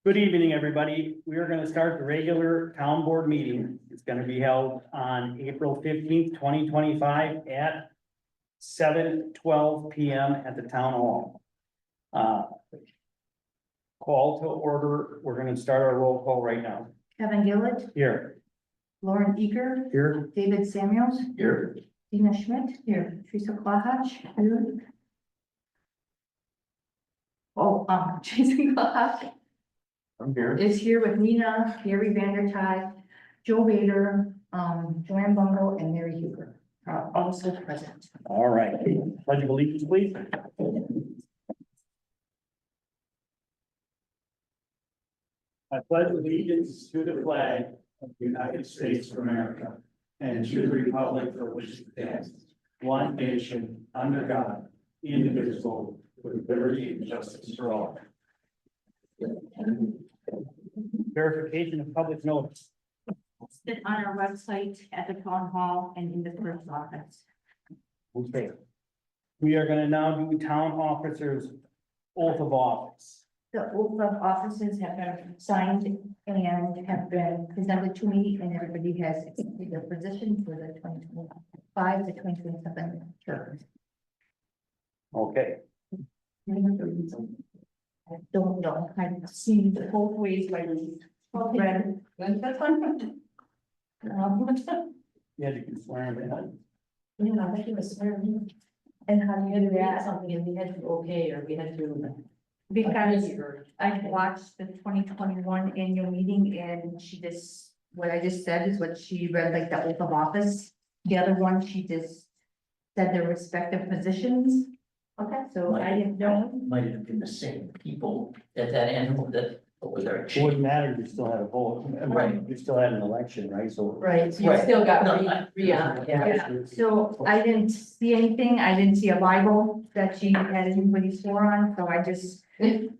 Good evening, everybody. We are gonna start the regular town board meeting. It's gonna be held on April 15th, 2025 at 7:12 PM at the town hall. Call to order. We're gonna start our roll call right now. Kevin Gillett, Here. Lauren Eager, Here. David Samuels, Here. Dina Schmidt, here, Teresa Clahach, here. Oh, Jason Clahach I'm here. is here with Nina, Gary Vandertide, Joe Bader, Joanne Bungle, and Mary Huber are also present. All right. Pledge of allegiance, please. I pledge allegiance to the flag of the United States of America and to the republic for which it stands, one nation, under God, indivisible, with liberty and justice for all. Verification of public notice. It's on our website, at the town hall, and in the clerk's office. Okay. We are gonna now do town officers' oath of office. The oath of offices have been signed and have been presented to me, and everybody has accepted their position for the 2025 to 2027 term. Okay. I don't know, I've seen the both ways, like, read. That's one. Yeah, you can swear him in. You know, I think it was swearing. And how do you do that? Something, and we had to okay, or we had to. Because I watched the 2021 annual meeting, and she just, what I just said is what she read, like the oath of office. The other one, she just said their respective positions. Okay, so I didn't know. Might have been the same people at that animal that was our It chief. wouldn't matter, you still had a vote, Right. You still had an election, right, so. Right, so you Right. still got No, Yeah, so I didn't see anything, I didn't see a Bible that she had anybody swore on, so I just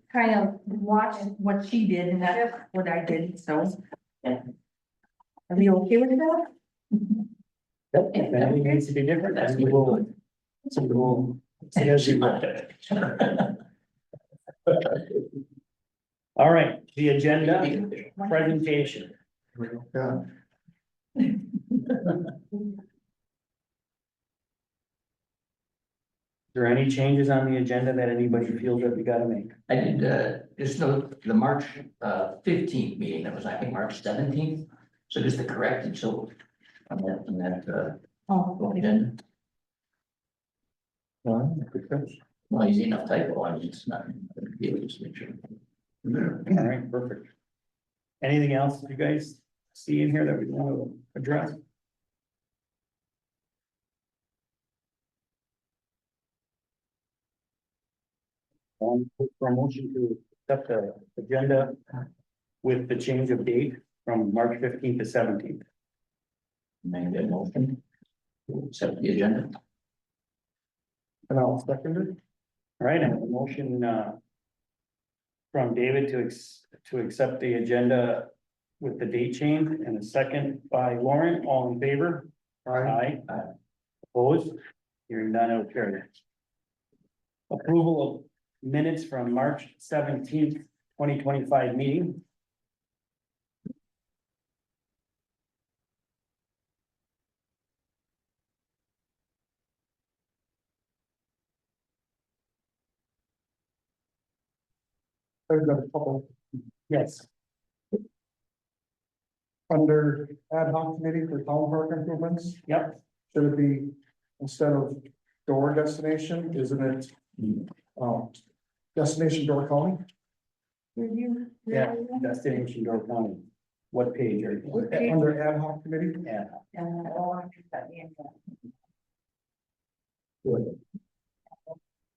kind of watched what she did, and that's what I did, so. Are we okay with that? If anything needs to be different, then we will. So we'll. Yes, you will. All right, the agenda presentation. Yeah. Is there any changes on the agenda that anybody feels that we gotta make? I did, just note the March 15th meeting, that was, I think, March 17th. So just the corrected, so on that Oh, okay. agenda. Well, easy enough typo, I mean, it's not, just make sure. All right, perfect. Anything else you guys see in here that we want to address? For a motion to accept the agenda with the change of date from March 15th to 17th. Make that motion. Accept the agenda. And I'll second it. All right, I have a motion from David to accept the agenda with the date change, and a second by Lauren. All in favor? Aye. Opposed? Hearing none, it'll carry. Approval of minutes from March 17th, 2025 meeting. I've got a couple. Yes. Under ad hoc committee for town park improvements, Yep. should it be, instead of door destination, isn't it? Destination door calling? Review. Yeah, destination Door County. What page are you? Okay. Under ad hoc committee, Yeah. And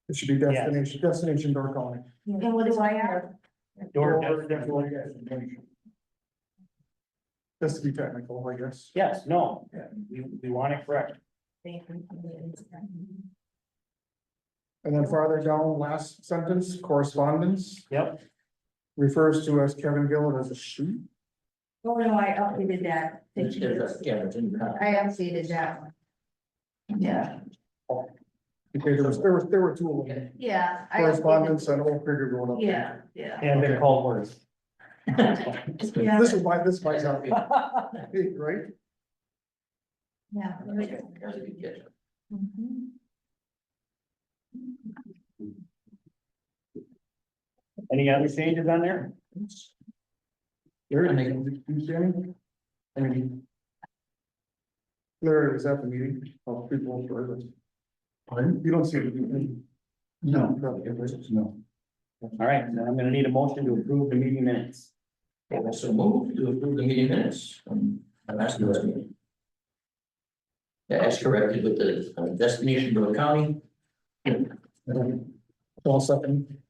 it should be destination door calling. what do I have? Door destination. Just to be technical, I guess. Yes, no, we want it correct. And then farther down, last sentence, correspondence Yep. refers to as Kevin Gillett as a she. Oh, no, I updated that. There's a, yeah, it's in. I updated that one. Yeah. Okay, there were two of them. Yeah. I updated- Correspondence and Oak Creek Road. Yeah, yeah. And the culverts. Yeah. This is why this might not be, right? Yeah. There's a good catch. Mhm. Any other changes on there? Larry, I make- you see any? Larry, is that the meeting? Oh, people for this. You don't see it? No. No. All right, then I'm gonna need a motion to approve the meeting minutes. Also move to approve the meeting minutes from the last meeting. Yeah, as corrected with the destination Door County. All second.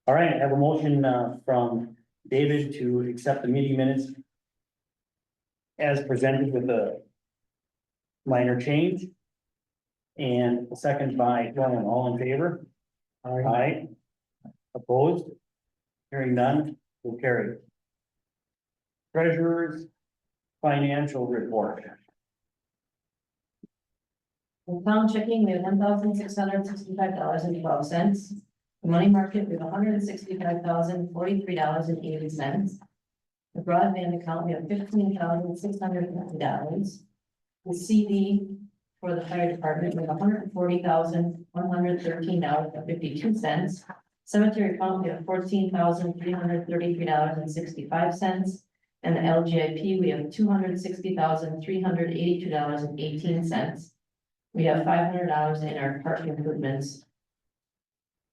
All right, I have a motion from David to accept the meeting minutes as presented with a minor change. And a second by Ryan, all in favor? Aye. Opposed? Hearing none, will carry. Treasurer's financial report. In town checking, we have $1,665.12. The money market, we have $165,043.80. The broadband account, we have $15,650. The CD for the fire department, we have $140,113.52. Cemetery account, we have $14,333.65. And the LGIP, we have $260,382.18. We have $500 in our park improvements.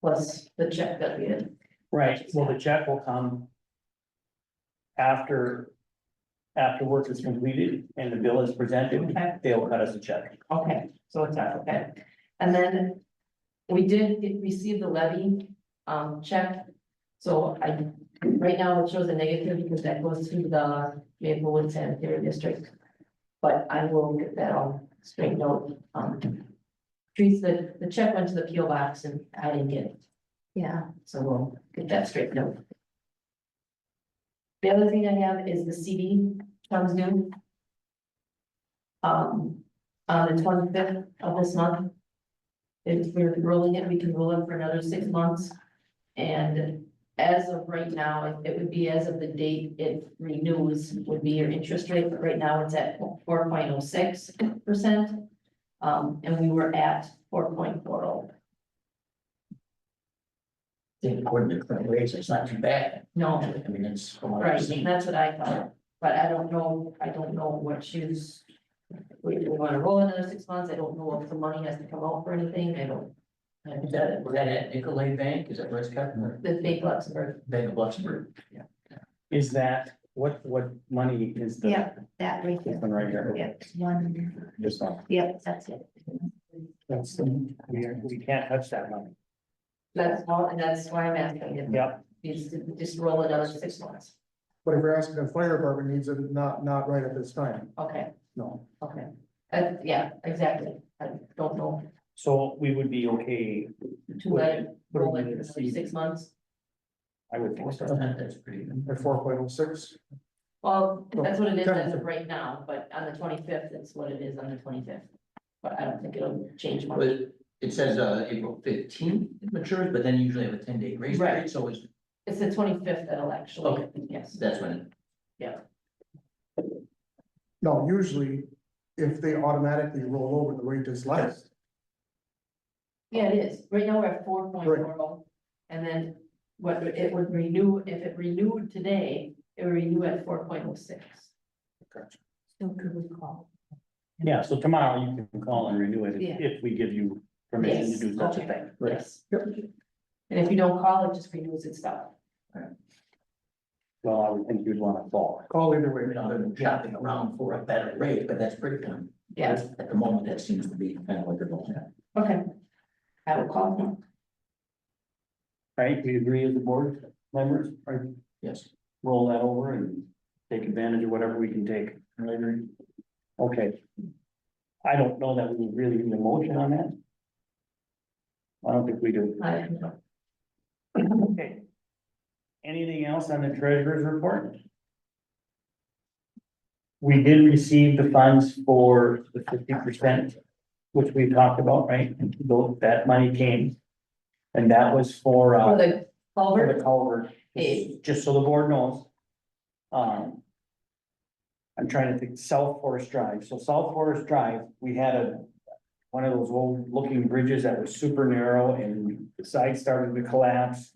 Plus the check that we had. Right, well, the check will come after work is completed and the bill is presented, Okay. they'll cut us a check. Okay, so it's not, okay. And then we did receive the levy, check. So right now it shows a negative because that goes to the Maplewood Sanitary District. But I will get that all straightened out. Trees, the check went to the PO box and I didn't get it. Yeah, so we'll get that straightened out. The other thing I have is the CD comes due. On the 25th of this month. If we're rolling it, we can roll it for another 6 months. And as of right now, it would be as of the date it renews would be your interest rate, but right now it's at 4.06%. And we were at 4.40. According to current rates, it's not too bad. No, I mean, it's. from what I've right, seen. that's what I thought, but I don't know what shoes. We wanna roll another 6 months, I don't know if the money has to come out for anything, I don't. Is that at Nicolay Bank? Is that where it's kept? The big Luxembourg, Bank of Luxembourg? Is that, what money is the? Yeah, that right This there. one right here, Yeah, one, this one, yeah, that's it. that's, we can't touch that money. that's all, and that's why I'm asking you, Yep, is to just roll another 6 months, But if you're asking the fire department needs it, not right at this time, okay, no. okay. Yeah, exactly, I don't know, so we would be okay, to let it roll Put it it in for the another CD. 6 months. I would think so. That's pretty good. At 4.06, Well, that's what it is as of right now, but on the 25th, it's what it is on the 25th. But I don't think it'll change much. But it says, April 15th it matures, but then you usually have a 10-day grace period, Right. so it's, It's the 25th that'll actually, Okay. yes, that's when. no, usually if they automatically roll over, the rate is less. yeah, it is, right now we're at 4.40. And then what it would renew, if it renewed today, it would renew at 4.06. So could we call? Yeah, so tomorrow you can call and renew it Yeah. if we give you permission to Yes, do such a okay. thing. Yes. Yep. And if you don't call, it just renews itself. Well, I would think you'd want to call. Call either I way. mean, I've been shopping around for a better rate, but that's pretty common. Yeah, At the moment, that seems to be kind of what they're going at. okay. I will call them. Right, we agree as the board members, right? Yes. Roll that over and take advantage of whatever we can take. I agree. Okay. I don't know that we really need a motion on that. I don't think we do. Okay. Anything else on the treasurer's report? We did receive the funds for the 50%, which we talked about, right? That money came. And that was for For the for culvert, the culvert, Hey. just so the board knows. I'm trying to think, South Forest Drive. So South Forest Drive, we had one of those old looking bridges that was super narrow and the side started to collapse.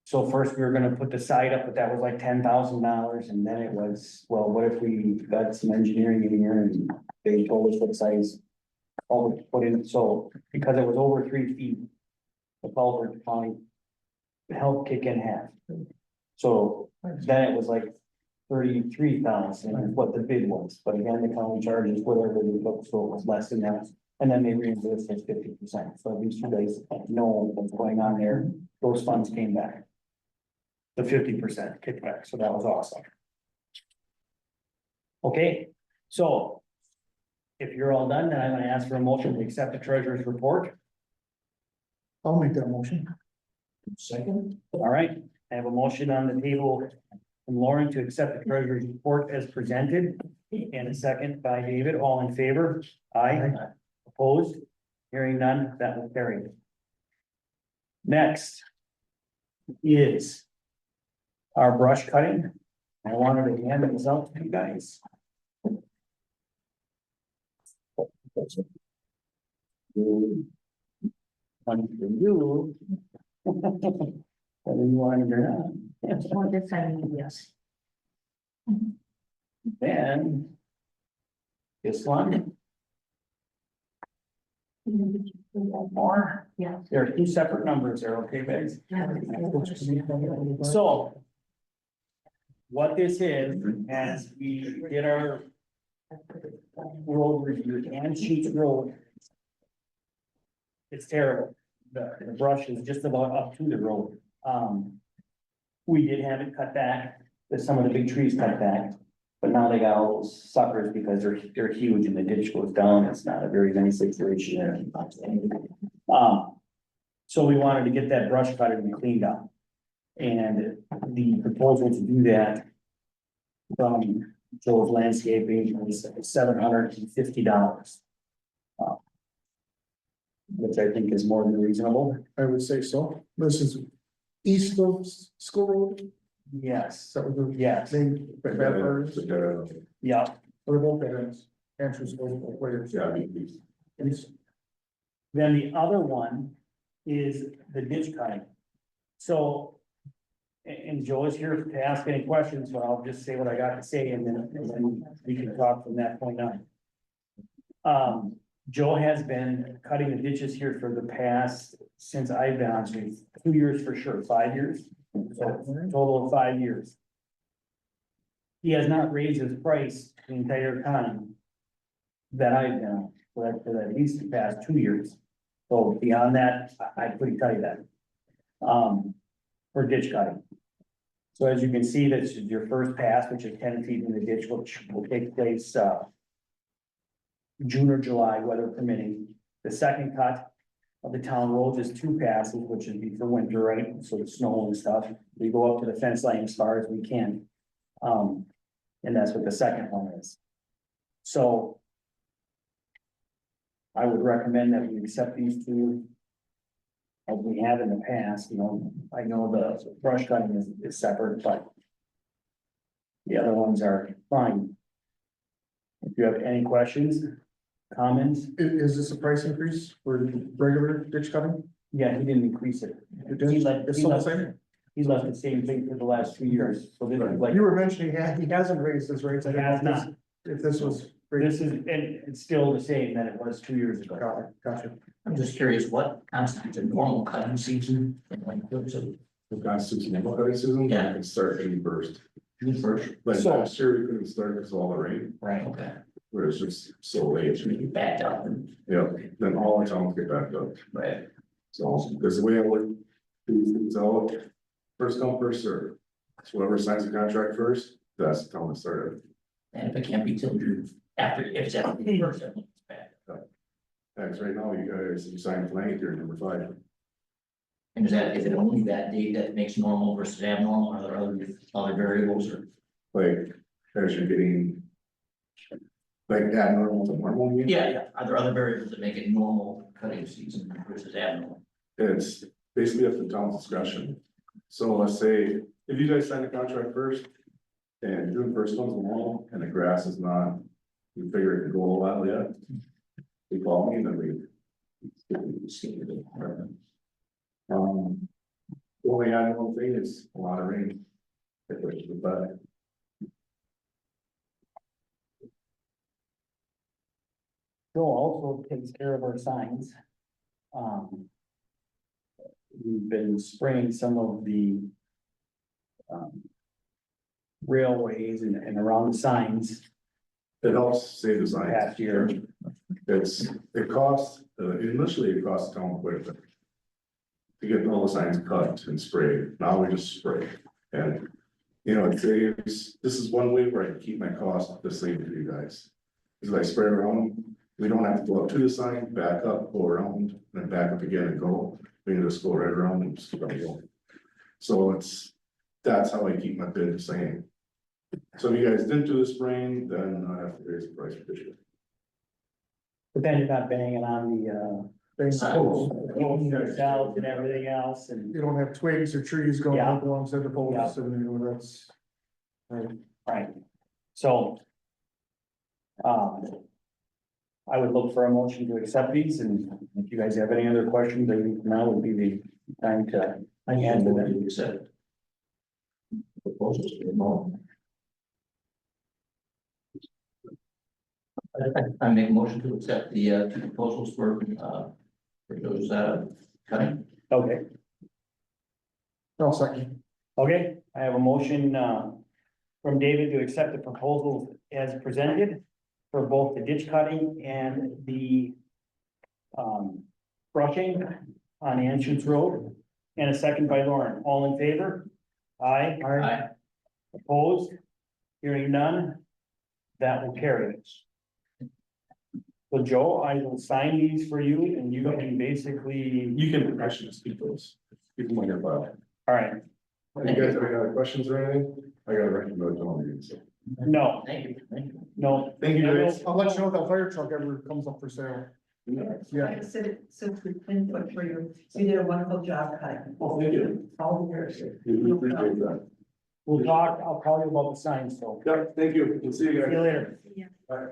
So first we were gonna put the side up, but that was like $10,000, and then it was, well, what if we got some engineering in here and they told us what size all put in, so because it was over 3 feet, the culvert finally helped kick in half. So then it was like 33,000 is what the bid was, but again, the county charges whatever we took, so it was less than that. And then they reimbursed us 50%, so these two guys know what's going on there, those funds came back. The 50% kickback, so that was awesome. Okay, so if you're all done, then I'm gonna ask for a motion to accept the treasurer's report. I'll make that motion. Second? All right, I have a motion on the table from Lauren to accept the treasurer's report as presented, and a second by David, all in favor? Aye. Opposed? Hearing none, that will carry. Next is our brush cutting. I wanted to hand this out to you guys. One for you. Whether you want it or not. Well, this I mean, yes. Then. This one. More. Yeah. There are two separate numbers there, okay, guys? So. What this is, as we did our road review and Sheets Road. It's terrible. The brush is just about up to the road. We did have it cut back, there's some of the big trees cut back. But now they got all those suckers because they're huge and the ditch goes down. It's not a very nice situation there. So we wanted to get that brush cut and cleaned up. And the proposal to do that from Joe's Landscaping was $750. Which I think is more than reasonable. I would say so. This is east of School Road. Yes, That was the yes, main, bad part is, yeah. or both ends, answers both ways. Then the other one is the ditch cutting. So. And Joe is here to ask any questions, but I'll just say what I got to say and then we can talk from that point on. Joe has been cutting the ditches here for the past, since I've been on, so 2 years for sure, 5 years. So total of 5 years. He has not raised his price the entire time that I've been on, for at least the past 2 years. So beyond that, I couldn't tell you that. For ditch cutting. So as you can see, this is your first pass, which is 10 feet in the ditch, which will take place, June or July, weather permitting. The second cut of the town roads is 2 passes, which would be for winter, right? So the snow and stuff. We go up to the fence line as far as we can. And that's what the second one is. So I would recommend that we accept these two as we have in the past, you know. I know the brush cutting is separate, but the other ones are fine. If you have any questions, comments, Is this a price increase for regular ditch cutting? yeah, he didn't increase it. It is, it's still the same? He left the same thing for the last 2 years, so this is like, You were mentioning, he hasn't raised his rates. I he didn't know has if this- not. If this was. This is, and it's still the same that it was 2 years ago. Got it, gotcha. I'm just curious, what constitutes a normal cutting season? The constitution of cutting season, Yeah. I can start June first. June first? Like So- last year, we couldn't start because of all the rain, Right. Okay, where it's just so late. you backed up and, Yeah, then all the towns get backed up. right, So, because the way I look, these things out, first come, first serve. So whoever signs the contract first, that's the town that started. and if it can't be till June, after, if it's after the first, then it's back. Thanks, right now, you guys, you signed blank here, number 5. And is it only that date that makes normal versus abnormal, or are there other variables or? Like, as you're getting. Like abnormal to normal, you mean? Yeah, are there other variables that make it normal cutting season versus abnormal? It's basically up to the town's discretion. So let's say, if you guys sign the contract first, And June first comes along and the grass is not, we figure it could go a while yet. They call me and then we. The only annual thing is a lot of rain. It pushes it back. Joe also takes care of our signs. We've been spraying some of the railways and around the signs It helps save the signs. past year. It costs, initially it costs the town quite a bit. To get all the signs cut and sprayed, now we just spray, and, you know, it saves, this is one way where I can keep my cost the same for you guys. Because I spray around, we don't have to go up to the sign, back up, go around, then back up again and go, we can just go right around and just keep on going. So that's how I keep my bid the same. So if you guys didn't do the spraying, then I have to raise the price for this year. But then you're not banging on the yourself and everything else and. You don't have twigs or trees going Yeah. up alongside the posts, and you know, that's. Right, so. I would look for a motion to accept these, and if you guys have any other questions, then now would be the time to. I can move to accept. Proposals for the moment. I make a motion to accept the two proposals for those cutting. Okay, No, second. okay, I have a motion, from David to accept the proposals as presented for both the ditch cutting and the, brushing on Anschuts Road, and a second by Lauren. All in favor? Aye. Aye. Opposed? Hearing none? That will carry it. So Joe, I will sign these for you and you can basically, You can actually just keep those, keep them on your file. all right, You guys have any other questions or anything? I gotta recommend it, so. no, Thank you, thank you. no. Thank you, guys. I'll let you know if that fire truck ever comes up for sale. Yeah. Since we've input for you, you did a wonderful job cutting. Oh, thank you. All years. We appreciate that. We'll talk, I'll call you about the signs, so. Yeah, thank you. We'll see you See guys. you later. Bye.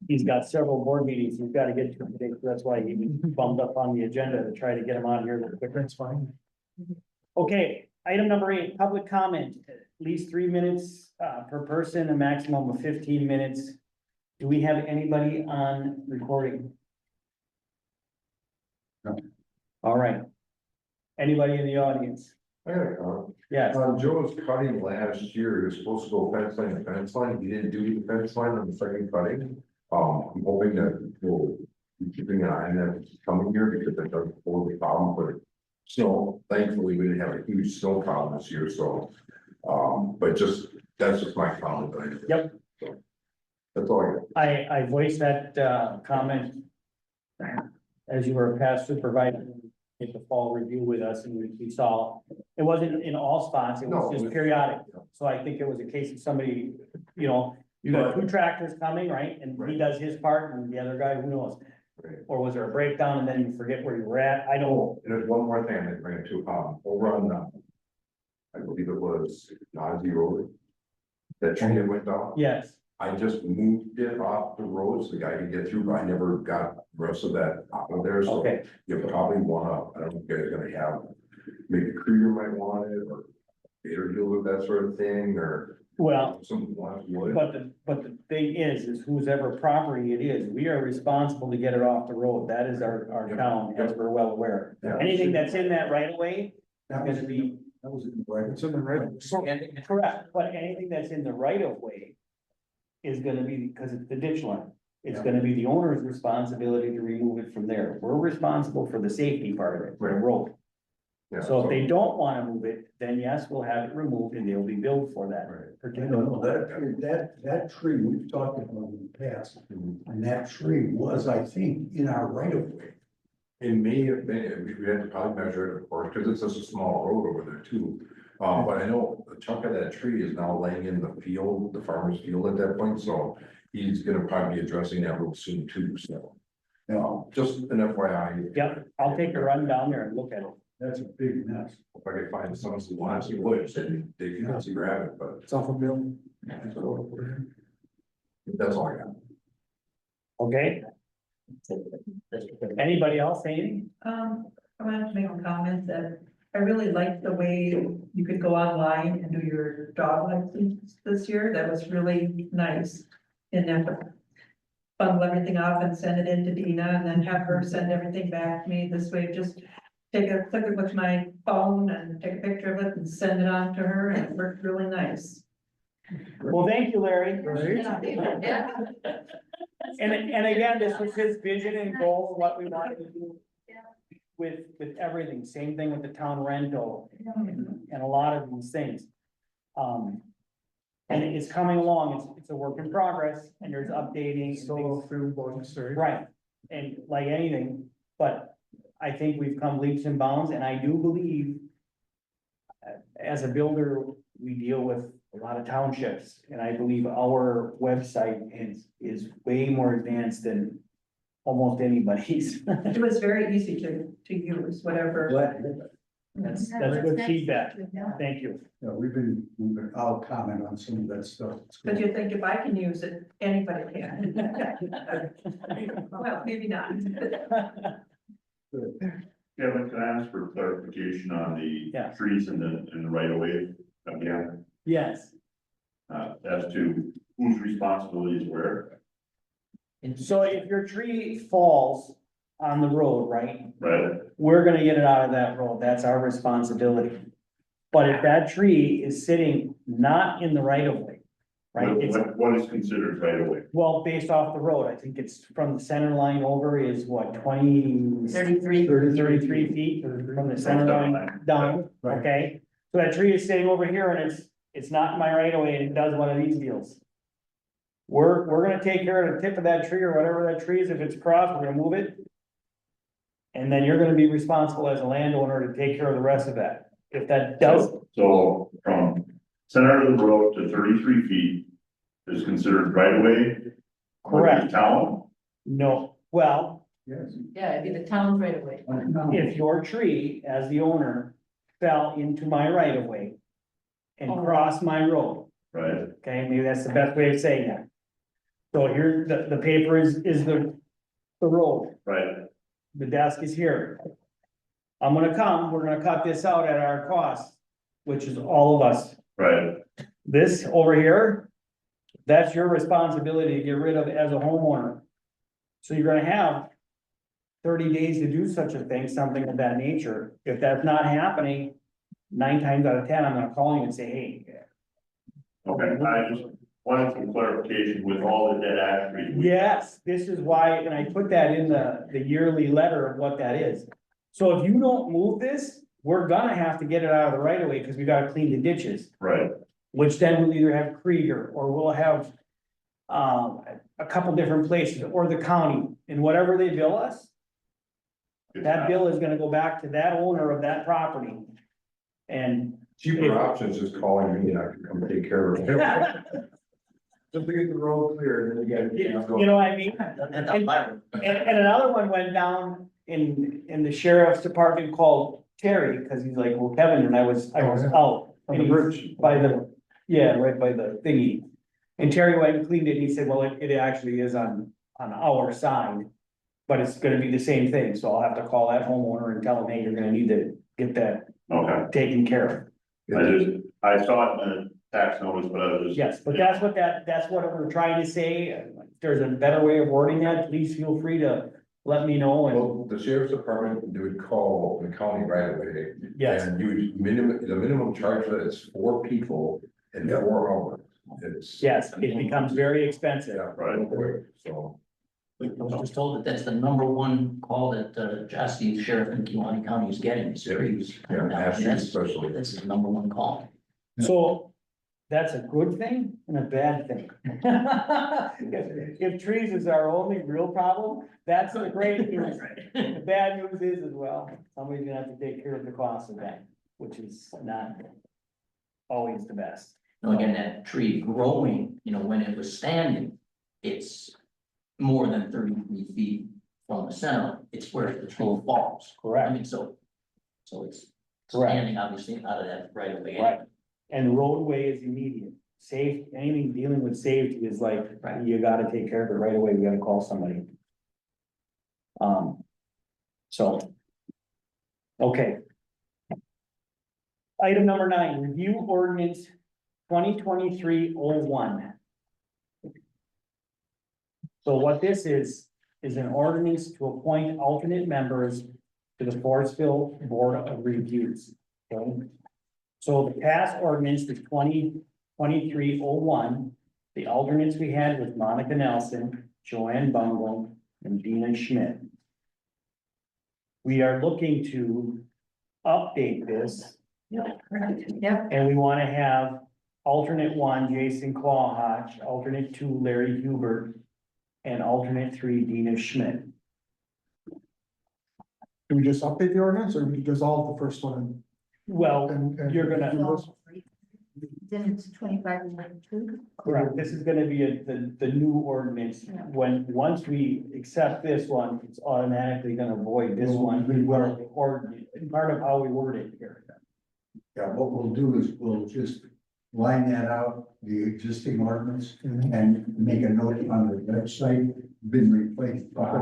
He's got several board meetings he's got to get to today, so that's why he bumped up on the agenda to try to get him on here a little quicker. That's fine. Okay, item number 8, public comment, at least 3 minutes per person, a maximum of 15 minutes. Do we have anybody on recording? No. All right. Anybody in the audience? I got a comment. Yes, Joe was cutting last year, he was supposed to go fence line to fence line, he didn't do the fence line on the second cutting. I'm hoping that we'll be keeping an eye on that coming year, because that doesn't hold the problem, but snow, thankfully, we didn't have a huge snow problem this year, so. But that's just my comment. Yep. So, that's all I got. I voiced that comment as you were a past supervisor at the fall review with us, and we saw, it wasn't in all spots, it No, was it just was- periodic. So I think it was a case of somebody, you know, you got 2 tractors coming, right? And he Right. does his part and the other guy, who knows? Right. Or was there a breakdown and then you forget where you were at? I don't, Oh, and there's one more thing I didn't bring it to, over on, I believe it was Nazi Road. That tree that went down. yes, I just moved it off the road so the guy could get through, but I never got the rest of that out of there, so okay, you probably wanna, I don't know if you guys are gonna have. Maybe Krieger might want it, or Gator deal with that sort of thing, or well, someone wants wood. but the thing is whose ever property it is, we are responsible to get it off the road. That is our Yeah. town, as we're well aware. Yeah. Anything that's in that right of way That is gonna be was in the right. It's in the right. correct, but anything that's in the right of way is gonna be, because it's the ditch line. It's Yeah. gonna be the owner's responsibility to remove it from there. We're responsible for the safety part of it, the Right. road. Yeah, So if they don't wanna move it, then yes, we'll have it removed and they'll be billed for that. Right. particular. That tree we've talked about in the past, and that tree was, I think, in our right of way. It may have been, we had to probably measure it, of course, because it's just a small road over there too. But I know a chunk of that tree is now laying in the field, the farmer's field at that point, so he's gonna probably be addressing that real soon too, so. Just an FYI, Yep, I'll take a run down there and look at it. That's a big mess. if I could find some who wants to would, then they can see grab it, but It's off a bill. that's all I got. Okay, anybody else say anything? I wanted to make a comment that I really liked the way you could go online and do your dog license this year. That was really nice. And have to bundle everything off and send it in to Dina and then have her send everything back to me. This way, just take a click it with my phone and take a picture of it and send it on to her, and it worked really nice. Well, thank you, Larry. Yeah. And again, this was his vision and goal, what we wanted to do with everything, same thing with the town rental and a lot of these things. And it's coming along, it's a work in progress, and there's updating. and Solo things- through bonus, sorry. Right, and like anything, but I think we've come leaps and bounds, and I do believe as a builder, we deal with a lot of townships, and I believe our website is way more advanced than almost anybody's. It was very easy to use, whatever. That's good feedback, thank you. Yeah, I'll comment on some of that stuff. It's But good. you think if I can use it, anybody can. Well, maybe not. Kevin, can I ask for clarification on the Yeah. trees in the right of way again? Yes, As to whose responsibility is where, so if your tree falls on the road, right, right? we're gonna get it out of that road, that's our responsibility. But if that tree is sitting not in the right of way, right, it's, What is considered right of way? well, based off the road, I think it's from the center line over is what, 33. 33 feet from the center line down, Right. okay? So that tree is sitting over here and it's not in my right of way and it does one of these deals. We're gonna take care of the tip of that tree or whatever that tree is, if it's crossed, we're gonna move it. And then you're gonna be responsible as a landowner to take care of the rest of that. If that does, So from center of the road to 33 feet is considered right of way? Correct. Town, no, well, Yes. Yeah, it'd be the town's right away. if your tree, as the owner, fell into my right of way and Oh. crossed my road, right? okay, maybe that's the best way of saying that. So here, the paper is the road, Right, the desk is here. I'm gonna come, we're gonna cut this out at our cost, which is all of us. right. This over here, that's your responsibility to get rid of as a homeowner. So you're gonna have 30 days to do such a thing, something of that nature. If that's not happening, 9 times out of 10, I'm gonna call you and say, hey. Okay, I just wanted some clarification with all the dead ash trees. Yes, this is why, and I put that in the yearly letter of what that is. So if you don't move this, we're gonna have to get it out of the right of way, because we gotta clean the ditches. Right, Which then we'll either have Krieger, or we'll have a couple different places, or the county, and whatever they bill us, that bill is gonna go back to that owner of that property. And, Cheaper options is calling me and I can come take care of it. Just to get the road clear, and then you gotta. you know what I mean? That's a fire. And another one went down in the sheriff's department called Terry, cause he's like, well, Kevin, and I was out. On the and bridge. he's By the, yeah, right by the thingy. And Terry went and cleaned it, and he said, well, it actually is on our side. But it's gonna be the same thing, so I'll have to call that homeowner and tell him, hey, you're gonna need to get that okay. taken care of. I saw it in the tax notice, but I was just. Yes, but that's what we're trying to say. If there's a better way of wording that, please feel free to let me know and, Well, the sheriff's department, they would call the county right away. yes. And the minimum charge for that is 4 people in 4 hours. It's. Yes, it becomes very expensive. Yeah, Right. so. I was just told that that's the number one call that, Jossie Sheriff in Kiwanee County is getting, is trees. Yeah, And ash trees that's, especially. that's the number one call. So that's a good thing and a bad thing. If trees is our only real problem, that's the great news. The bad news is as well, somebody's gonna have to take care of the cost of that, which is not always the best. Now, again, that tree growing, when it was standing, it's more than 33 feet from the center, it's where the tree falls. I correct, mean, so it's Correct. standing obviously out of that right of way. right. And roadway is immediate. Safe, anything dealing with safety is like, Right. you gotta take care of it right away, we gotta call somebody. So. Okay. Item number 9, review ordinance 2023-01. So what this is an ordinance to appoint alternate members to the Forestville Board of Reviews. Okay? So the past ordinance is 2023-01. The alternates we had was Monica Nelson, Joanne Bungle, and Dina Schmidt. We are looking to update this, Yep. and we want to have alternate 1, Jason Clawhotch, alternate 2, Larry Hubert, and alternate 3, Dina Schmidt. Do we just update the ordinance or we dissolve the first one? Well, And you're gonna- do this? Then it's 25 and 2. correct, this is gonna be the new ordinance. Once we accept this one, it's automatically gonna void this one. Part of how we word it here. Yeah, what we'll do is we'll just line that out, the existing ordinance, and make a note on the website, been replaced by,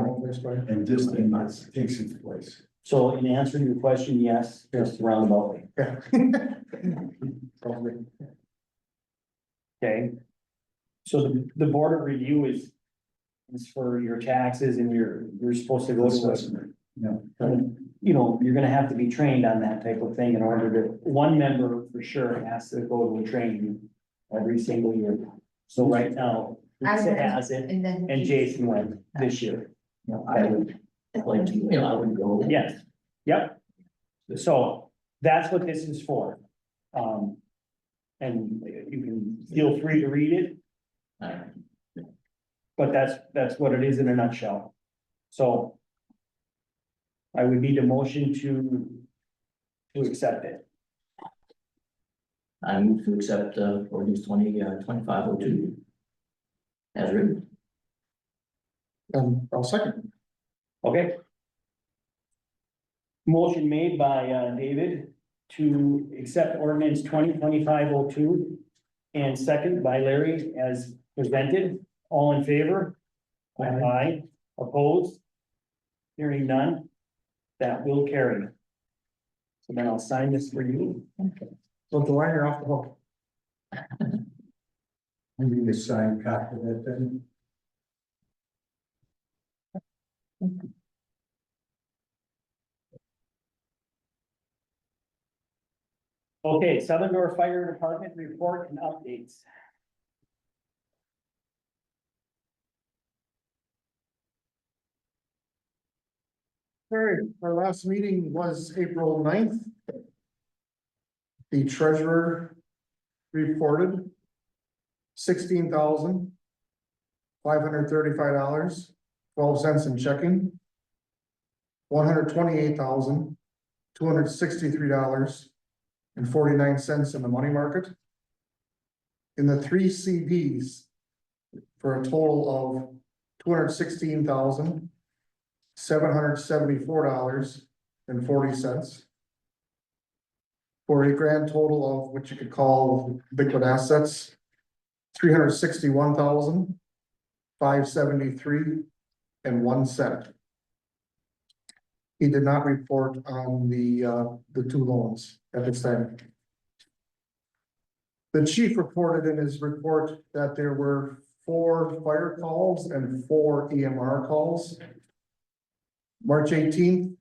and this thing takes its place. So in answering your question, yes, just roundabout way. Yeah. Okay. So the board of review is for your taxes and you're supposed to go to Assessment, yeah. you know, you're gonna have to be trained on that type of thing in order to, one member for sure has to go to a training every single year. So right now, Lisa has it And then. and Jason went this year. You know, I would, like, you know, I would go. Yes, yep. So that's what this is for. And you can feel free to read it, but that's what it is in a nutshell. So I would need a motion to accept it. I move to accept, ordinance 2502. As written. I'll second. Okay. Motion made by David to accept ordinance 2025-02 and second by Larry as presented. All in favor? Aye. Opposed? Hearing none. That will carry. So then I'll sign this for you. So the line, you're off the hook. We need a signed copy of that then. Okay, Southern Door Fire Department report and updates. All right, our last meeting was April 9th. The treasurer reported $16,535.12 in checking. $128,263.49 in the money market. In the 3 CDs for a total of $216,774.40. For a grand total of what you could call liquid assets, $361,573.01. He did not report on the 2 loans at this time. The chief reported in his report that there were 4 fire calls and 4 EMR calls. March 18th.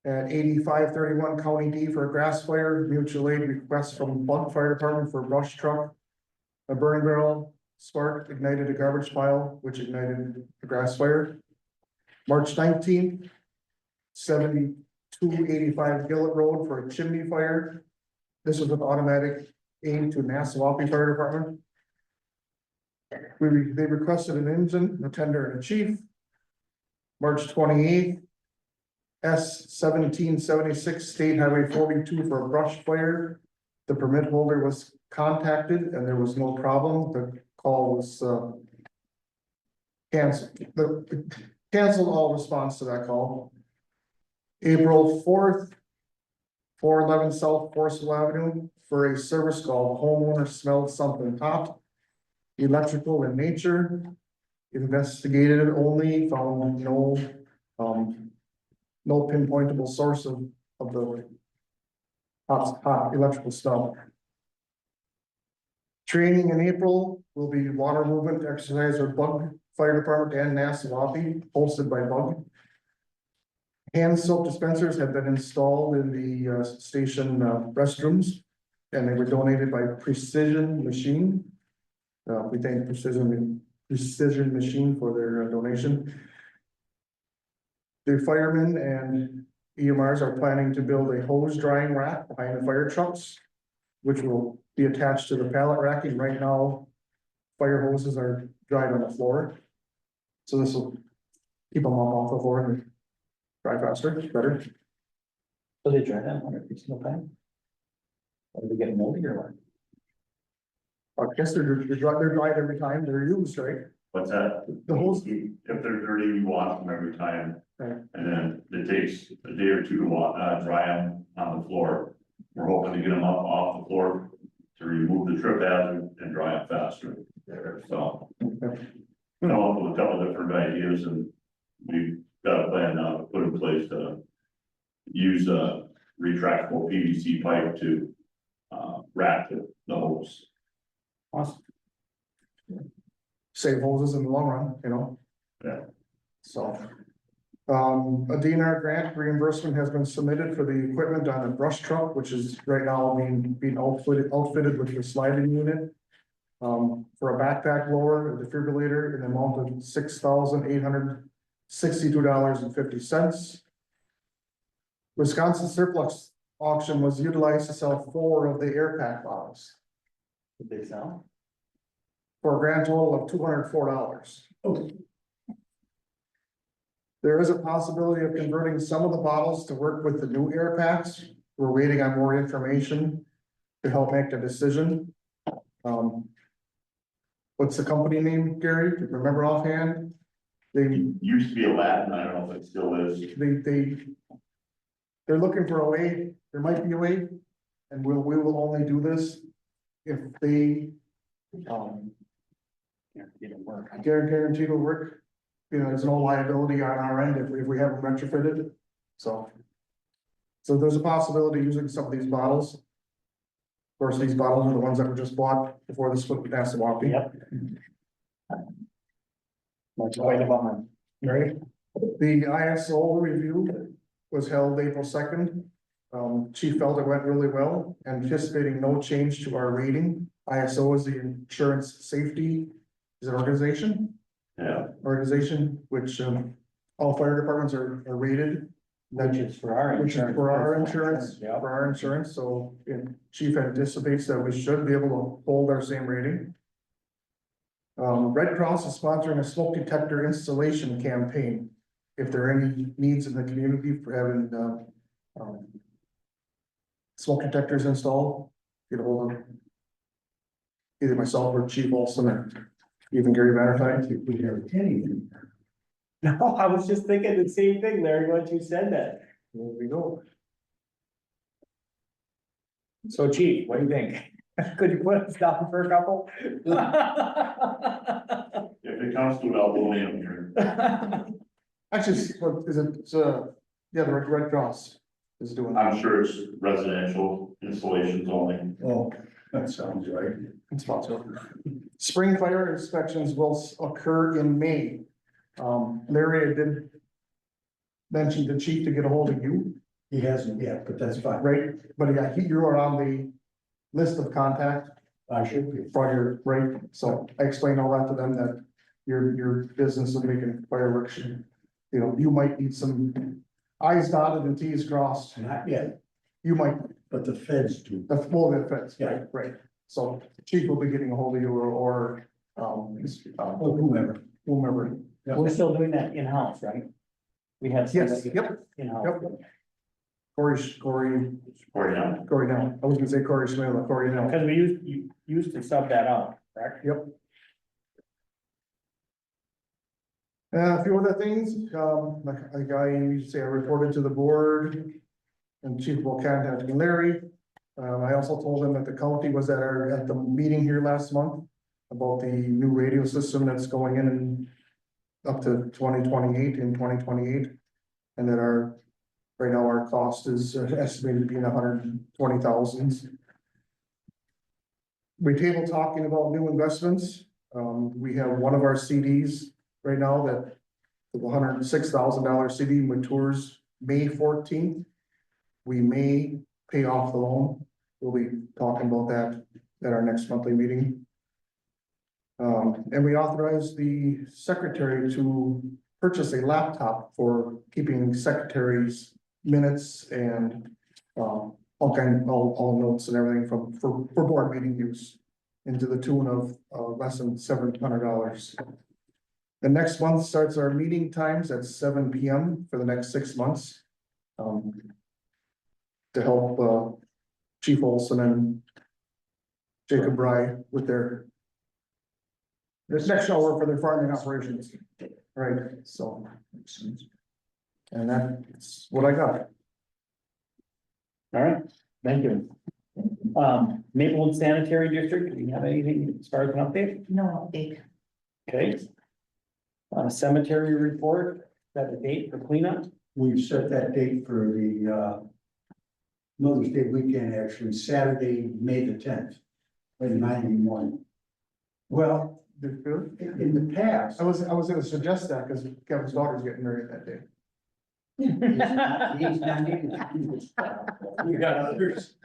At 8531 County D for a grass fire, mutual aid request from Bug Fire Department for a brush truck. A burning barrel spark ignited a garbage pile, which ignited the grass fire. March 19th. 7285 Gillett Road for a chimney fire. This was with automatic aid to Nassau Fire Department. They requested an engine, a tender, and a chief. March 28th. S-1776 State Highway 42 for a brush fire. The permit holder was contacted and there was no problem. The call was canceled all response to that call. April 4th, 411 South Forestville Avenue, for a service call, homeowner smelled something hot, electrical in nature. Investigated it only, found no pinpointable source of the hot electrical smell. Training in April will be water movement exercise or bug fire department and Nassau, hosted by Bug. Hand soap dispensers have been installed in the station restrooms, and they were donated by Precision Machine. We thank Precision Machine for their donation. The firemen and EMRs are planning to build a hose drying rack behind the fire trucks, which will be attached to the pallet racking. Right now, fire hoses are dried on the floor. So this will keep them off the floor and dry faster, better. So they dry that 100 every single time? Or do they get moldy or what? I guess they're dried every time they're used, right? What's that? The hose, If they're dirty, you wash them every time. Right. And then it takes a day or two to dry them on the floor. We're hoping to get them up off the floor to remove the trip hazard and dry them faster. So, you know, with a couple different ideas, and we've got a plan now to put in place to use a retractable PVC pipe to wrap the hose. Awesome. save hoses in the long run, you know? Yeah. So. A DNR grant reimbursement has been submitted for the equipment on the brush truck, which is right now being outfitted with the sliding unit. For a backpack blower, a defibrillator in the amount of $6,862.50. Wisconsin surplus auction was utilized to sell 4 of the air pack bottles Did they sell? for a grand total of $204. There is a possibility of converting some of the bottles to work with the new air packs. We're waiting on more information to help make the decision. What's the company name, Gary? Do you remember offhand? They Used to be a Latin, I don't know if it still is. they're looking for a way, there might be a way, and we will only do this if they Didn't work. guarantee it'll work. You know, there's no liability on our end if we have them retrofitted, so. So there's a possibility using some of these bottles. Of course, these bottles are the ones that were just bought before this split past the walkie. Yep. That's quite a bummer. Right? The ISO review was held April 2nd. Chief felt it went really well, anticipating no change to our rating. ISO is the insurance safety, is an organization? Yeah. Organization, which, all fire departments are rated. Which is for our Which is insurance. for our insurance, Yeah. for our insurance, so chief anticipates that we should be able to hold our same rating. Red Cross is sponsoring a smoke detector installation campaign. If there are any needs in the community for having, smoke detectors installed, get a hold of either myself or Chief Olson or even Gary Valentine. We have anything. No, I was just thinking the same thing, Larry, once you said that. There we go. So Chief, what do you think? Could you put us down for a couple? If it comes to it, I'll donate them here. Actually, what is it, it's, yeah, the Red Cross is doing. I'm sure it's residential installations only. Oh, that sounds right. It's possible. Spring fire inspections will occur in May. Larry did mention to chief to get a hold of you, He hasn't yet, but that's fine. right? But yeah, you are on the list of contact I should be. for your, right? So I explained all that to them, that your business of making fireworks, you know, you might need some I's dotted and T's crossed. Not yet, You might, but the feds do. that's more than fence, Yeah. right, right. So chief will be getting a hold of you or, Or whomever. whomever. We're still doing that in-house, right? We have. Yes, somebody yep, In-house. yep. Corey Right now. now. I was gonna say Corey Smith, but Corey now. Because you used to sub that out, correct? Yep. A few other things, like I usually say, I reported to the board. And Chief will contact Larry. I also told him that the county was at the meeting here last month. About the new radio system that's going in and up to 2028 and 2028. And that right now our cost is estimated to be in $120,000. We table talking about new investments. We have one of our CDs right now that the $106,000 CD matures May 14th. We may pay off the loan. We'll be talking about that at our next monthly meeting. And we authorized the secretary to purchase a laptop for keeping secretary's minutes and all notes and everything for board meeting use into the tune of less than $700. The next month starts our meeting times at 7 p.m. for the next 6 months. To help Chief Olson and Jacob Rye with this next hour for their farming operations. Right, so. And that's what I got. All right, thank you. Maplewood Sanitary District, do you have anything as far as an update? No update. Okay. Cemetery report, set a date for cleanup. We've set that date for the Mother's Day weekend, actually, Saturday, May the 10th, at 9 in the morning. Well, in the past. I was gonna suggest that because Kevin's daughter's getting married that day. He's not even. You got others.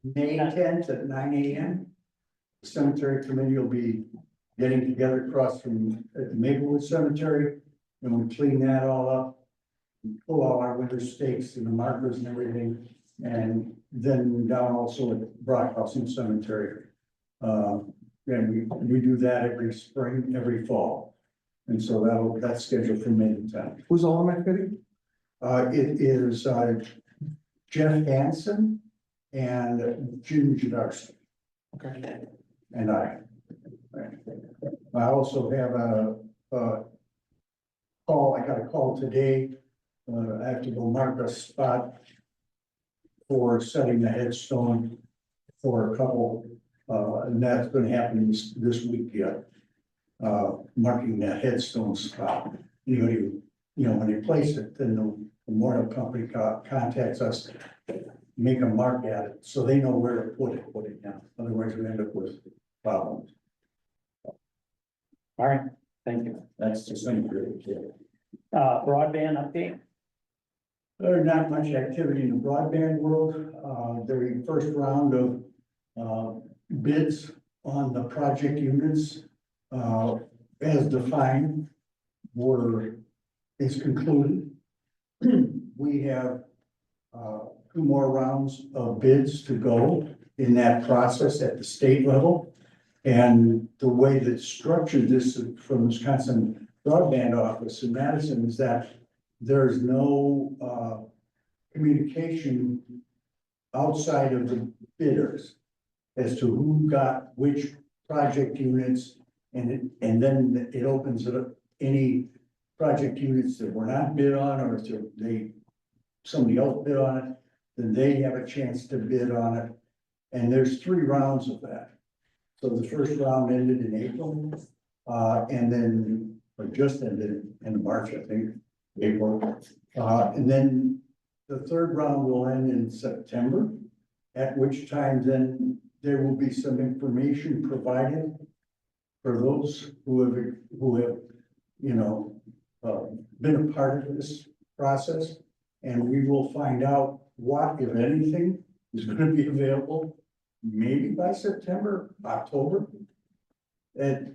May 10th at 9 a.m. The cemetery committee will be getting together across from at the Maplewood Cemetery, and we clean that all up. Pull all our winter stakes and the markers and everything, and then down also at Brockhouse Cemetery. And we do that every spring, every fall. And so that's scheduled for May 10th. Who's all on that committee? It is Jeff Hansen and Jim Jadarski. Okay. And I also have a call, I got a call today. I have to go mark a spot for setting the headstone for a couple, and that's gonna happen this week yet. Marking that headstone spot. When they place it, then the memorial company contacts us, make a mark at it, so they know where to put it down. Otherwise, we end up with problems. All right, thank you. That's the same. Broadband update. There's not much activity in the broadband world. The first round of bids on the project units as defined is concluded. We have 2 more rounds of bids to go in that process at the state level. And the way that structured this from Wisconsin Broadband Office in Madison is that there's no communication outside of the bidders as to who got which project units, and then it opens it up, any project units that were not bid on, or if somebody else bid on it, then they have a chance to bid on it. And there's 3 rounds of that. So the first round ended in April, and then, or just ended in March, I think, April. And then the 3rd round will end in September, at which time then there will be some information provided for those who have, been a part of this process. And we will find out what, if anything, is going to be available, maybe by September, October. That's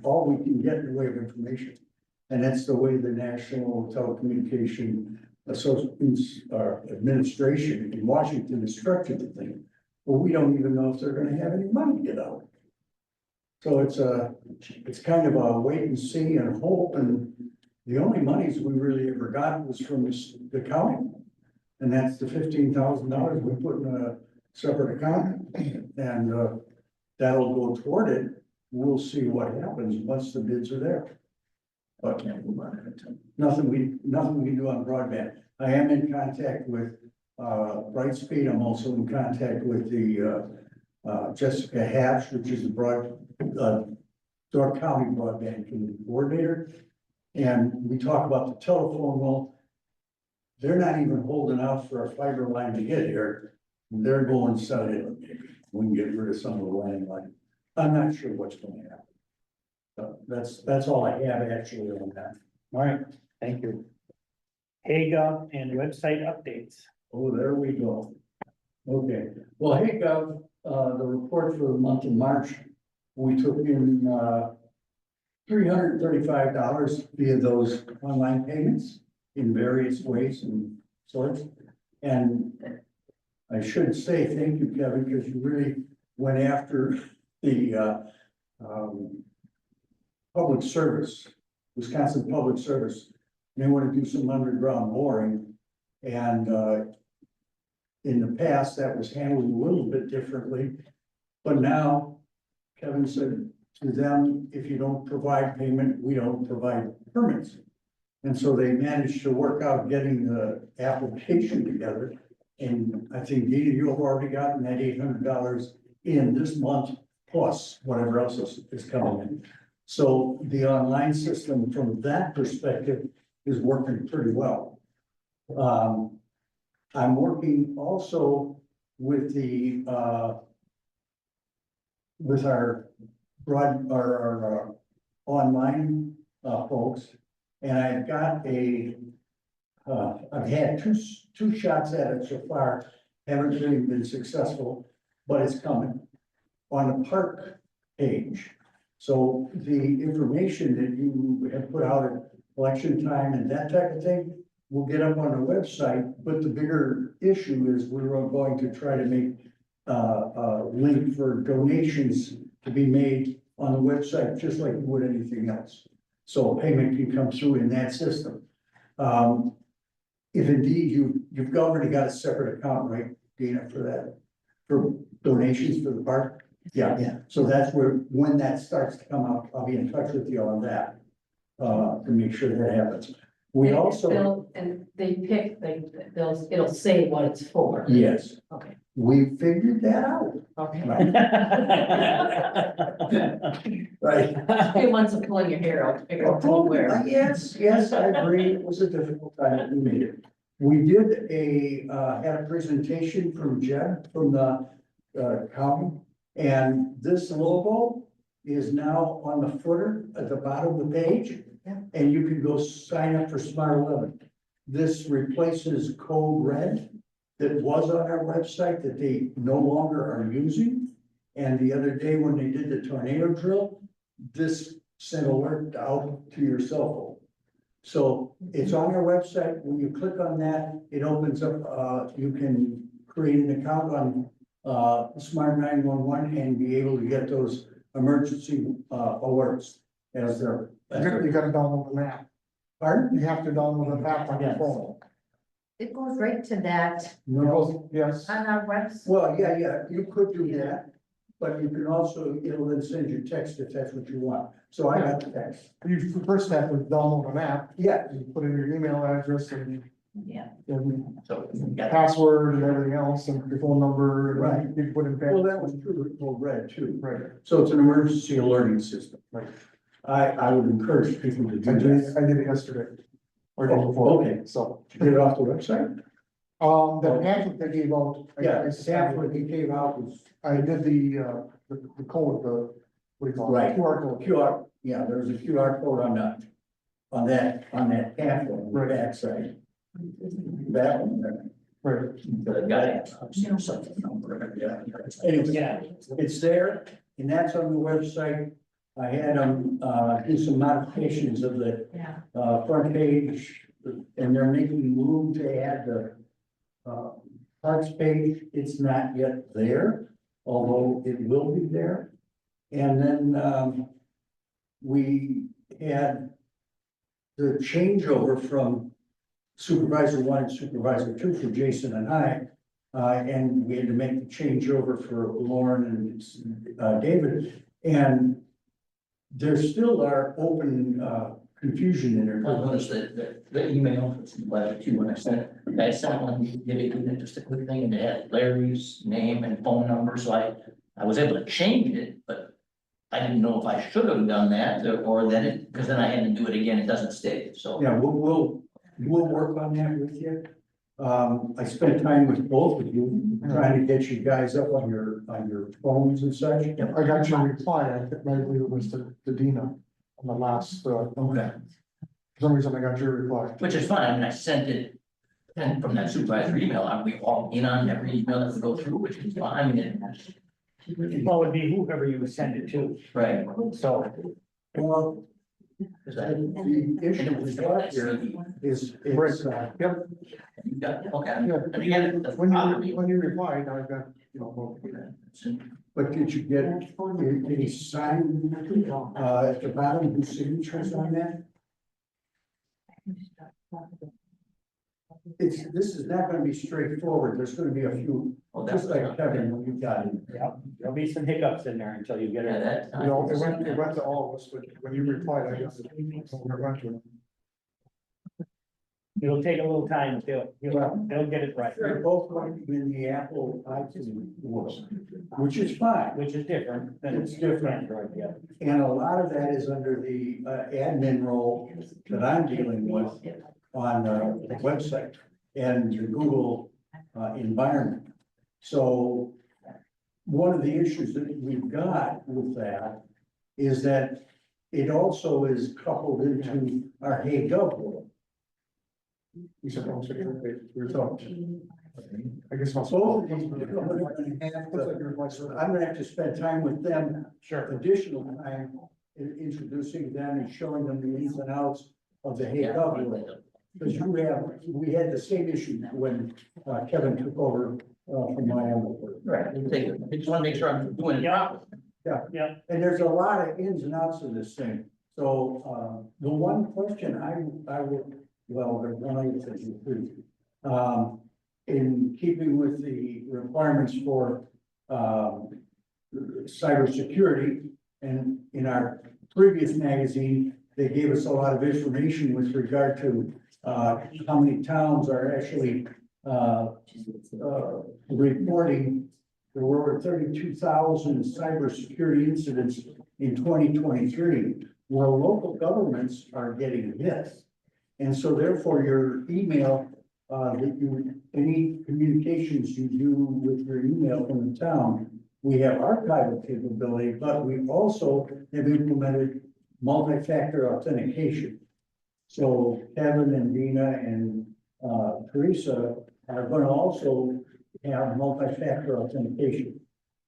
all we can get in the way of information. And that's the way the National Telecommunication Administration in Washington is structured the thing. Well, we don't even know if they're gonna have any money to get out. So it's kind of a wait and see and hope, and the only monies we really ever got was from the county. And that's the $15,000 we put in a separate account, and that'll go toward it. we'll see what happens once the bids are there. But nothing we can do on broadband. I am in contact with, Brightspeed. I'm also in contact with the, Jessica Hatch, which is the Door County Broadband Coordinator. And we talk about the telephone. Well, they're not even holding out for a fiber line to get here. They're going cellular, maybe. We can get rid of some of the landline. I'm not sure what's going to happen. So that's all I have actually on that. All right, thank you. Haga and website updates. Oh, there we go. Okay, well, hey, Gov, the report for the month of March, we took in, $335 via those online payments in various ways and sorts. And I should say thank you, Kevin, because you really went after the, public service, Wisconsin Public Service. They want to do some underground boring. And, in the past, that was handled a little bit differently. But now, Kevin said to them, if you don't provide payment, we don't provide permits. And so they managed to work out getting the application together. And I think, Dina, you have already gotten that $800 in this month, plus whatever else is coming in. So the online system from that perspective is working pretty well. I'm working also with the, with our online, folks. And I've got I've had two shots at it so far, haven't really been successful, but it's coming on the park page. So the information that you have put out at election time and that type of thing will get up on the website, but the bigger issue is we're going to try to make a link for donations to be made on the website, just like you would anything else. So payment can come through in that system. If indeed you've already got a separate account, right, Dina, for that, for donations for the park? Yeah. So that's where, when that starts to come out, I'll be in touch with you on that, to make sure that happens. We also, And they pick, it'll say what it's for. yes, Okay. we figured that out. Okay. Right. A few months of pulling your hair out to figure out where. Yes, I agree. It was a difficult time. We made it. We did had a presentation from Jeb from the county. And this logo is now on the footer at the bottom of the page. Yeah. And you can go sign up for Smart 11. This replaces Code Red that was on our website that they no longer are using. And the other day when they did the tornado drill, this sent alert out to your cell phone. So it's on our website. When you click on that, it opens up, you can create an account on Smart 911 and be able to get those emergency alerts as they're. You gotta download the map. Pardon? You have to download the map on your phone. It goes right to that No, Yes. on our website. well, yeah, you could do that, but you can also, it'll then send you text if that's what you want. So I got the text. You first have to download an app. Yeah, You put in your email address and Yeah. So, yeah, password and everything else and your phone number. and Right. You put in. well, that was true with Code Red too. Right. So it's an emergency alerting system. Right. I would encourage people to I do did, that. I did it yesterday. Or day Oh, before. okay. So, Did you get it off the website? the pamphlet they gave out. Yeah, sample he gave out was I did the code, what do you call it? Right. QR code. QR, yeah, there was a QR code on that pamphlet on the Right. backside. That one there. Right. got it. Anyway, Yeah. it's there, and that's on the website. I had them, do some modifications of the, Yeah. front page, and they're making room to add the, parks page. It's not yet there, although it will be there. And then, we had the changeover from Supervisor 1 and Supervisor 2 for Jason and I. And we had to make the changeover for Lauren and David. And there still are open, confusion in there. I noticed that the email, it's last two when I sent one, did it just a quick thing, and it had Larry's name and phone number, so I was able to change it, but I didn't know if I should have done that, or that it, because then I had to do it again, it doesn't stay, so. Yeah, we'll work on that with you. I spent time with both of you, trying to get you guys up on your phones and such. I got your reply, I believe it was to Dina on the last, Okay. for some reason I got your reply. Which is fine, I mean, I sent it, and from that supervisor email, we all in on every email that we go through, which is fine, I mean, Well, it'd be whoever you send it to, right. so. Well, Is that? the issue we got here is, Yep, You got it, okay, Yeah. and again, that's when probably. you replied, I got, both. but did you get any sign, at the bottom, whose signatures on that? This is not gonna be straightforward, there's gonna be a few, Oh, just that's like Kevin, when you got it. Yeah, there'll be some hiccups in there until you get Yeah, it. that. It went to all of us, but when you replied, I guess. It'll take a little time, they'll get it right, They're both going to be in the Apple iTunes world, which is fine. which is different than. It's different. Android, yeah. And a lot of that is under the admin role that I'm dealing with on the website and the Google environment. So one of the issues that we've got with that is that it also is coupled into our Hey Gov world. You said, oh, so you're talking. I guess. Both of these, I'm gonna have to spend time with them, Sure. additional time in introducing them and showing them the ins and outs of the Hey Gov world. Because we had the same issue when Kevin took over from my own. Right, I just wanna make sure I'm doing it Yeah. properly. Yeah, And there's a lot of ins and outs of this thing. So the one question I would, well, there's one other thing too. In keeping with the requirements for cybersecurity, and in our previous magazine, they gave us a lot of information with regard to how many towns are actually reporting. There were over 32,000 cybersecurity incidents in 2023. Well, local governments are getting hit. And so therefore, your email, any communications you do with your email from the town, we have archival capability, but we also have implemented multi-factor authentication. So Kevin and Dina and Teresa are going to also have multi-factor authentication.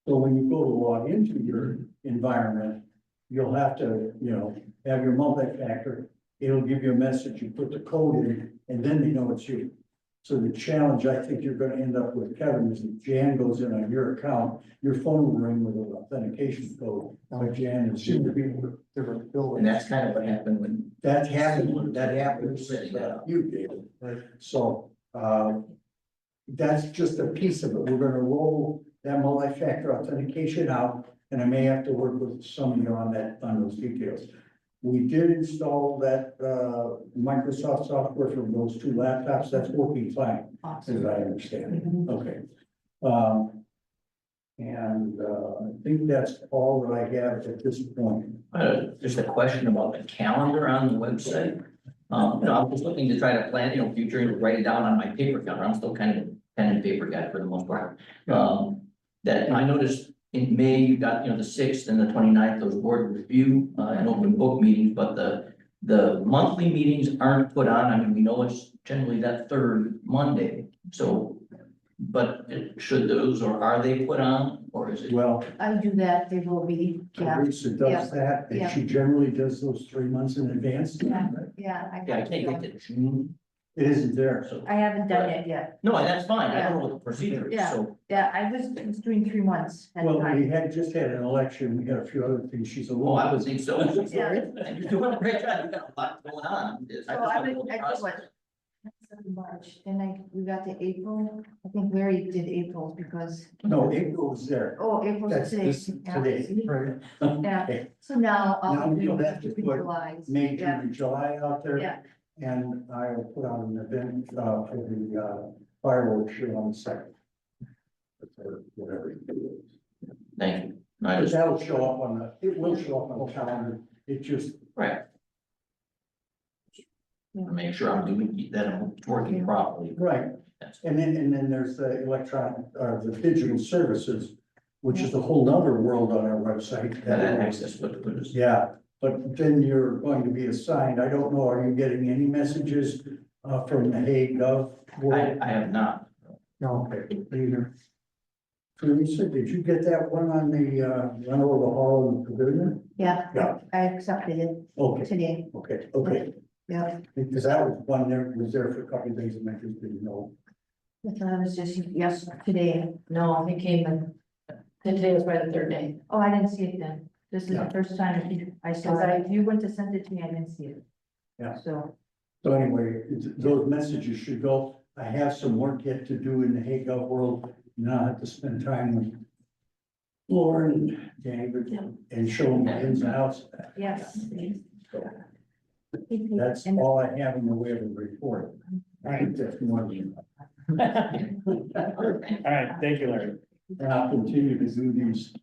So when you go to log into your environment, you'll have to, have your multi-factor. It'll give you a message, you put the code in, and then they know it's you. So the challenge I think you're gonna end up with, Kevin, is if Jan goes in on your account, your phone will ring with an authentication code. Like Jan is. Seem to be in different buildings. And that's kind of what happened when. That happens with you, David. Right. So, that's just a piece of it. We're gonna roll that multi-factor authentication out, and I may have to work with some of you on those details. We did install that, Microsoft software from those two laptops. That's working fine, as I understand it. Okay. I think that's all that I have at this point. Just a question about the calendar on the website. I was looking to try to plan, future and write it down on my paper calendar. I'm still kind of a pen and paper guy for the most part. That I noticed in May, you got, the 6th and the 29th, those board review, and open book meetings, but the monthly meetings aren't put on. I mean, we know it's generally that third Monday, so. But should those, or are they put on, or is it? Well, I do that, they will be, yeah, Teresa does that, and she generally does those 3 months in advance. yeah. Yeah, I can't get to June, It isn't there. so. I haven't done it yet. No, that's fine. I don't know what the procedure is, Yeah. so. Yeah, I was doing 3 months at a Well, time. we just had an election, we got a few other things, she's a Oh, little. I would think so. Yeah. And you're doing a great job. You've got a lot going on. So I did what, March, then we got to April, I think Larry did April because, No, April was there. oh, April's That's today. this today, right? Yeah, Okay. so now, Now you'll have to put July. May, June, Yeah. and July out there. Yeah. And I'll put on an event, for the, fireworks show on the second. Whatever. Thank you. I But just, that'll show up on the, it will show up on the calendar, it just, right. Make sure I'm doing, that I'm working properly. right, That's- and then there's the electronic, the digital services, which is a whole nother world on our website. That access, what is. Yeah, but then you're going to be assigned, I don't know, are you getting any messages, from the Hague Gov? I have not. No, okay, either. Teresa, did you get that one on the, run over the hall in the pavilion? Yeah, Yeah. I accepted it Okay, today, okay, yeah, because that was one there, was there for a couple of days and I just didn't know. that's what I was just, yes, today, No, it came in, today was probably the third day. oh, I didn't see it then, this is Yeah. the first time I saw it, if you went to send it to me, I didn't see it. Yeah. So, So anyway, those messages should go. I have some work yet to do in the Hague Gov world. Now I have to spend time with Lauren and David and show them the ins and outs. of that. yes. That's And- all I have in the way of a report. All right. That's more than- All right, thank you, Larry. And I'll continue to do these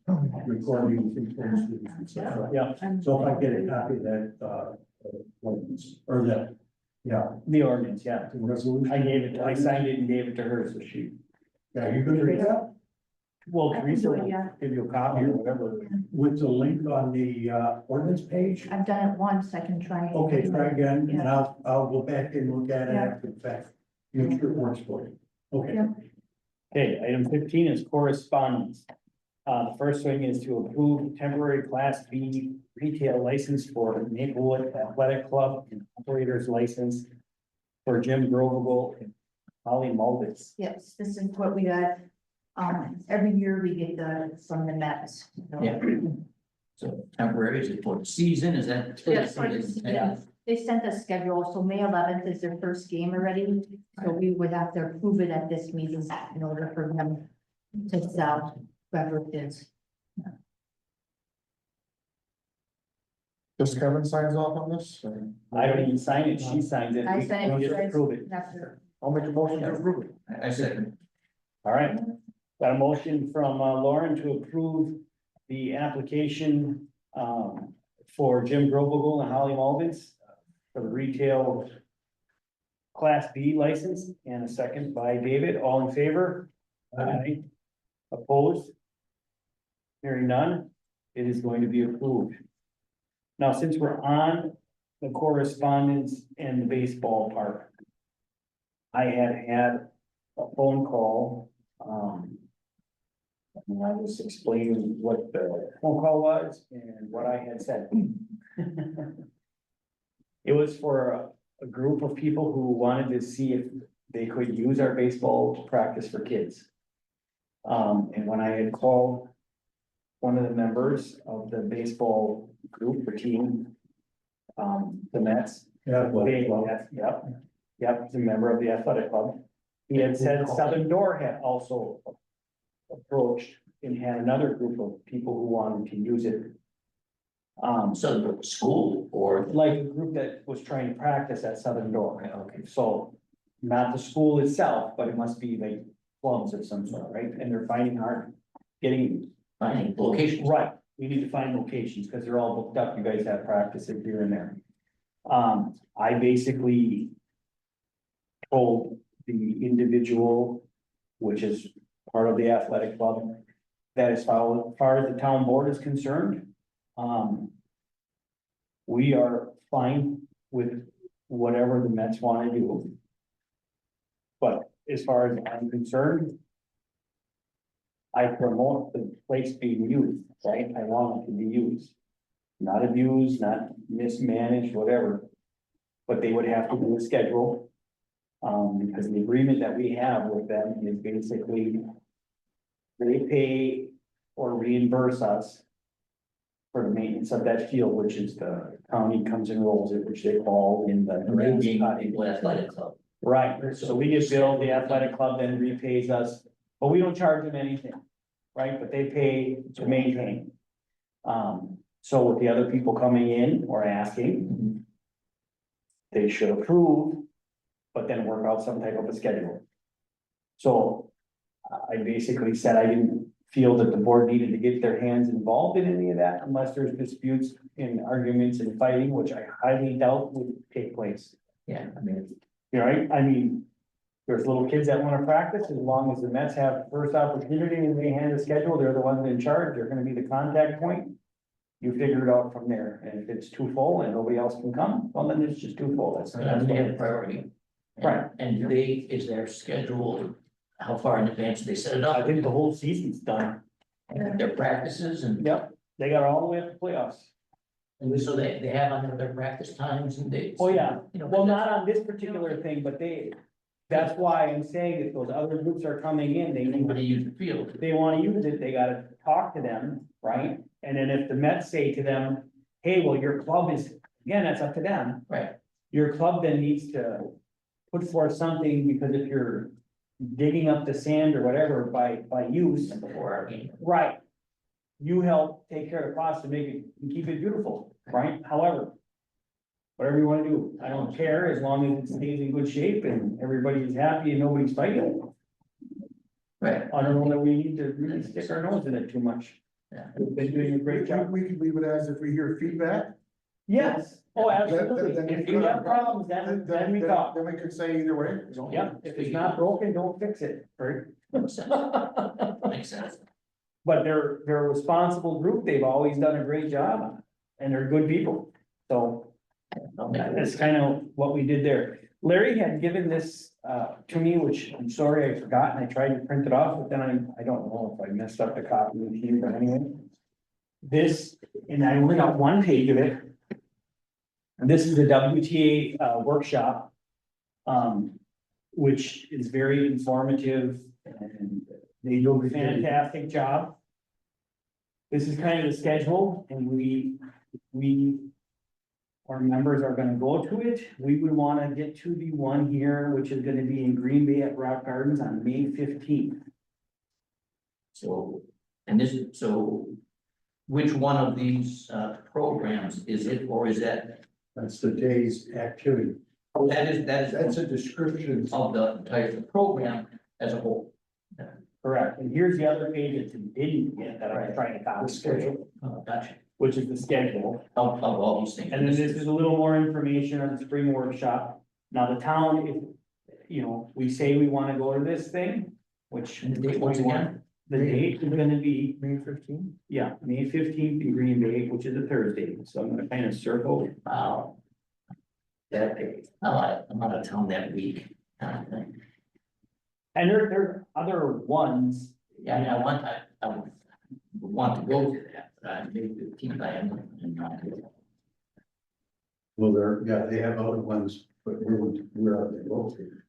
recordings and postings and stuff. Yeah, So if I get a copy of that, ordinance, or that, yeah, the ordinance, yeah. the resolution. I gave it, I signed it and gave it to her, so she, Yeah, you gonna read that? well, I can Teresa do will it, yeah. give you a copy or whatever. With the link on the, ordinance page? I've done it once, I can try. it. Okay, try again, and I'll go back and look at it Yeah. after the fact. Make sure it works for you. Okay. Yeah. Okay, item 15 is correspondence. The first thing is to approve temporary class B retail license for Maplewood Athletic Club and operator's license for Jim Grovable and Holly Mulvis. Yes, this is what we got, every year we get from the Mets. so. Yeah. So temporary, is it for the season, is that? Yes, yeah, they sent a schedule, so May 11th is their first game already, so we would have to approve it at this meeting in order for them to sell whoever it is. Does Kevin signs off on this? or- I don't even sign it, she signs it. I We sent just it. approve it. I'll make a motion to approve it. I second. All right, got a motion from Lauren to approve the application for Jim Grovable and Holly Mulvis for the retail Class B license, and a second by David, all in favor? Aye. Opposed? Hearing none, it is going to be approved. Now, since we're on the correspondence and the baseball part, I had a phone call, and I was explaining what the phone call was and what I had said. It was for a group of people who wanted to see if they could use our baseball practice for kids. And when I had called one of the members of the baseball group or team, the Mets, Yeah, well, yep, he's a member of the athletic club. He had said Southern Door had also approached and had another group of people who wanted to use it. So the school or? Like a group that was trying to practice at Southern Door. Okay, so not the school itself, but it must be like clubs of some sort, right? And they're finding hard getting. Finding locations. Right, we need to find locations because they're all booked up. You guys have practices here and there. I basically told the individual, which is part of the athletic club, that as far as the town board is concerned, we are fine with whatever the Mets want to do. But as far as I'm concerned, I promote the place being used, right? I want it to be used. Not abused, not mismanaged, whatever. But they would have to do a schedule. Because the agreement that we have with them is basically they pay or reimburse us for the maintenance of that field, which is the county comes and rolls it, which they call in the. Athletic club. Right, so we get billed, the athletic club then repays us, but we don't charge them anything, right, but they pay to maintain. So with the other people coming in or asking, they should approve, but then work out some type of a schedule. So I basically said I didn't feel that the board needed to get their hands involved in any of that unless there's disputes and arguments and fighting, which I highly doubt would take place. Yeah, I mean, You know, right? I mean, there's little kids that wanna practice, as long as the Mets have first opportunity and they hand the schedule, they're the ones in charge, they're gonna be the contact point. You figure it out from there, and if it's too full and nobody else can come, well, then it's just too full, that's. they have priority. And- Right. And is their schedule, how far in advance do they set it I up? think the whole season's done. And their practices and, Yep, they got all the way up to playoffs. and so they have on their practice times and dates. Oh, yeah. You know, Well, not on this particular thing, but that's why I'm saying if those other groups are coming in, they need Anybody to, use the field. if they wanna use it, they gotta talk to them, right? And then if the Mets say to them, hey, well, your club is, again, that's up to them. Right. Your club then needs to put forth something, because if you're digging up the sand or whatever by use, Before our game. right? You help take care of the cost to make it, and keep it beautiful, right? However, whatever you wanna do, I don't care, as long as it stays in good shape and everybody's happy and nobody's fighting. Right. I don't know that we need to really stick our nose in it too much. Yeah. We've been doing a great job. We could leave it as if we hear feedback. Yes, oh, absolutely. Then- If you have problems, then we talk. Then we could say either way, you know? Yeah, if it's not broken, don't fix it, right? Makes sense. Makes sense. But they're a responsible group, they've always done a great job, and they're good people, so that's kind of what we did there. Larry had given this, to me, which I'm sorry I forgot, and I tried to print it off, but then I don't know if I messed up the copy with you, but anyway. This, and I only got one page of it. And this is the WTA, workshop. Which is very informative, and they do a fantastic job. This is kind of the schedule, and our members are gonna go to it. We would wanna get to the one here, which is gonna be in Green Bay at Rock Gardens on May 15th. So, so which one of these, programs is it, or is that, That's the day's activity. That's a description. of the entire program as a whole? Correct, and here's the other page that you didn't get, that I was trying to copy, Gotcha. which is the schedule. Of all these things. And then this is a little more information on the spring workshop. Now, the town, if, you know, we say we wanna go to this thing, which. And the date once again? The date is gonna be, May 15th. yeah, May 15th in Green Bay, which is a Thursday, so I'm gonna kind of circle. Wow. That, I'm out of town that week. kind of thing. And there are other ones. Yeah, I mean, I would want to go to that, but May 15th, I am not. Well, they have other ones, but where are they located?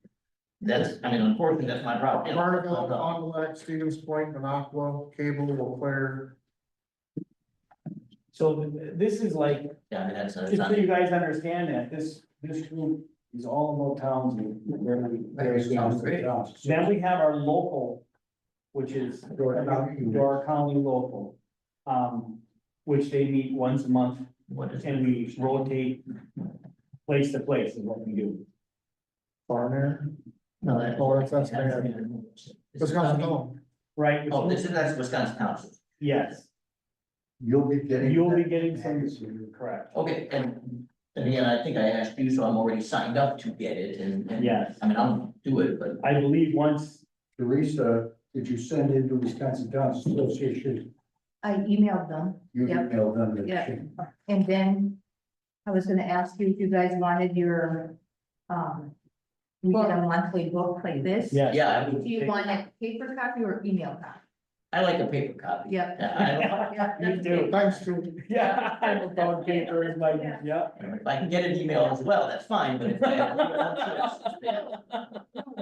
That's, I mean, unfortunately, that's my problem. You know, Barneville, Fond du Lac, Stevens Point, Minocqua, Cable, Eau Claire. So this is like, Yeah, I mean, that's. just so you guys understand that, this group is all about towns and where we. Sounds great. Then we have our local, which is Door County. Door County Local. Which they meet once a month What is and we rotate place to place is what we do. Farm Air. No, that. Oh, that's Wisconsin Town. Right? Oh, that's Wisconsin Council. Yes, You'll be getting. you'll be getting some, magazine. correct, Okay, and again, I think I asked you, so I'm already signed up to get it and. yes. I mean, I'll do it, but I believe once, Teresa, did you send in to Wisconsin Towns Association? I emailed them, You Yep. emailed them. that Yeah. she- and then I was gonna ask you if you guys wanted your, we get a monthly book like this. yes. yeah, I Do would, you want a paper copy or email copy? I like a paper copy. Yep. Yeah, Me too. Thanks to. Yeah, I'm a dog paper is my, yeah. if I can get an email as well, that's fine, but if I have.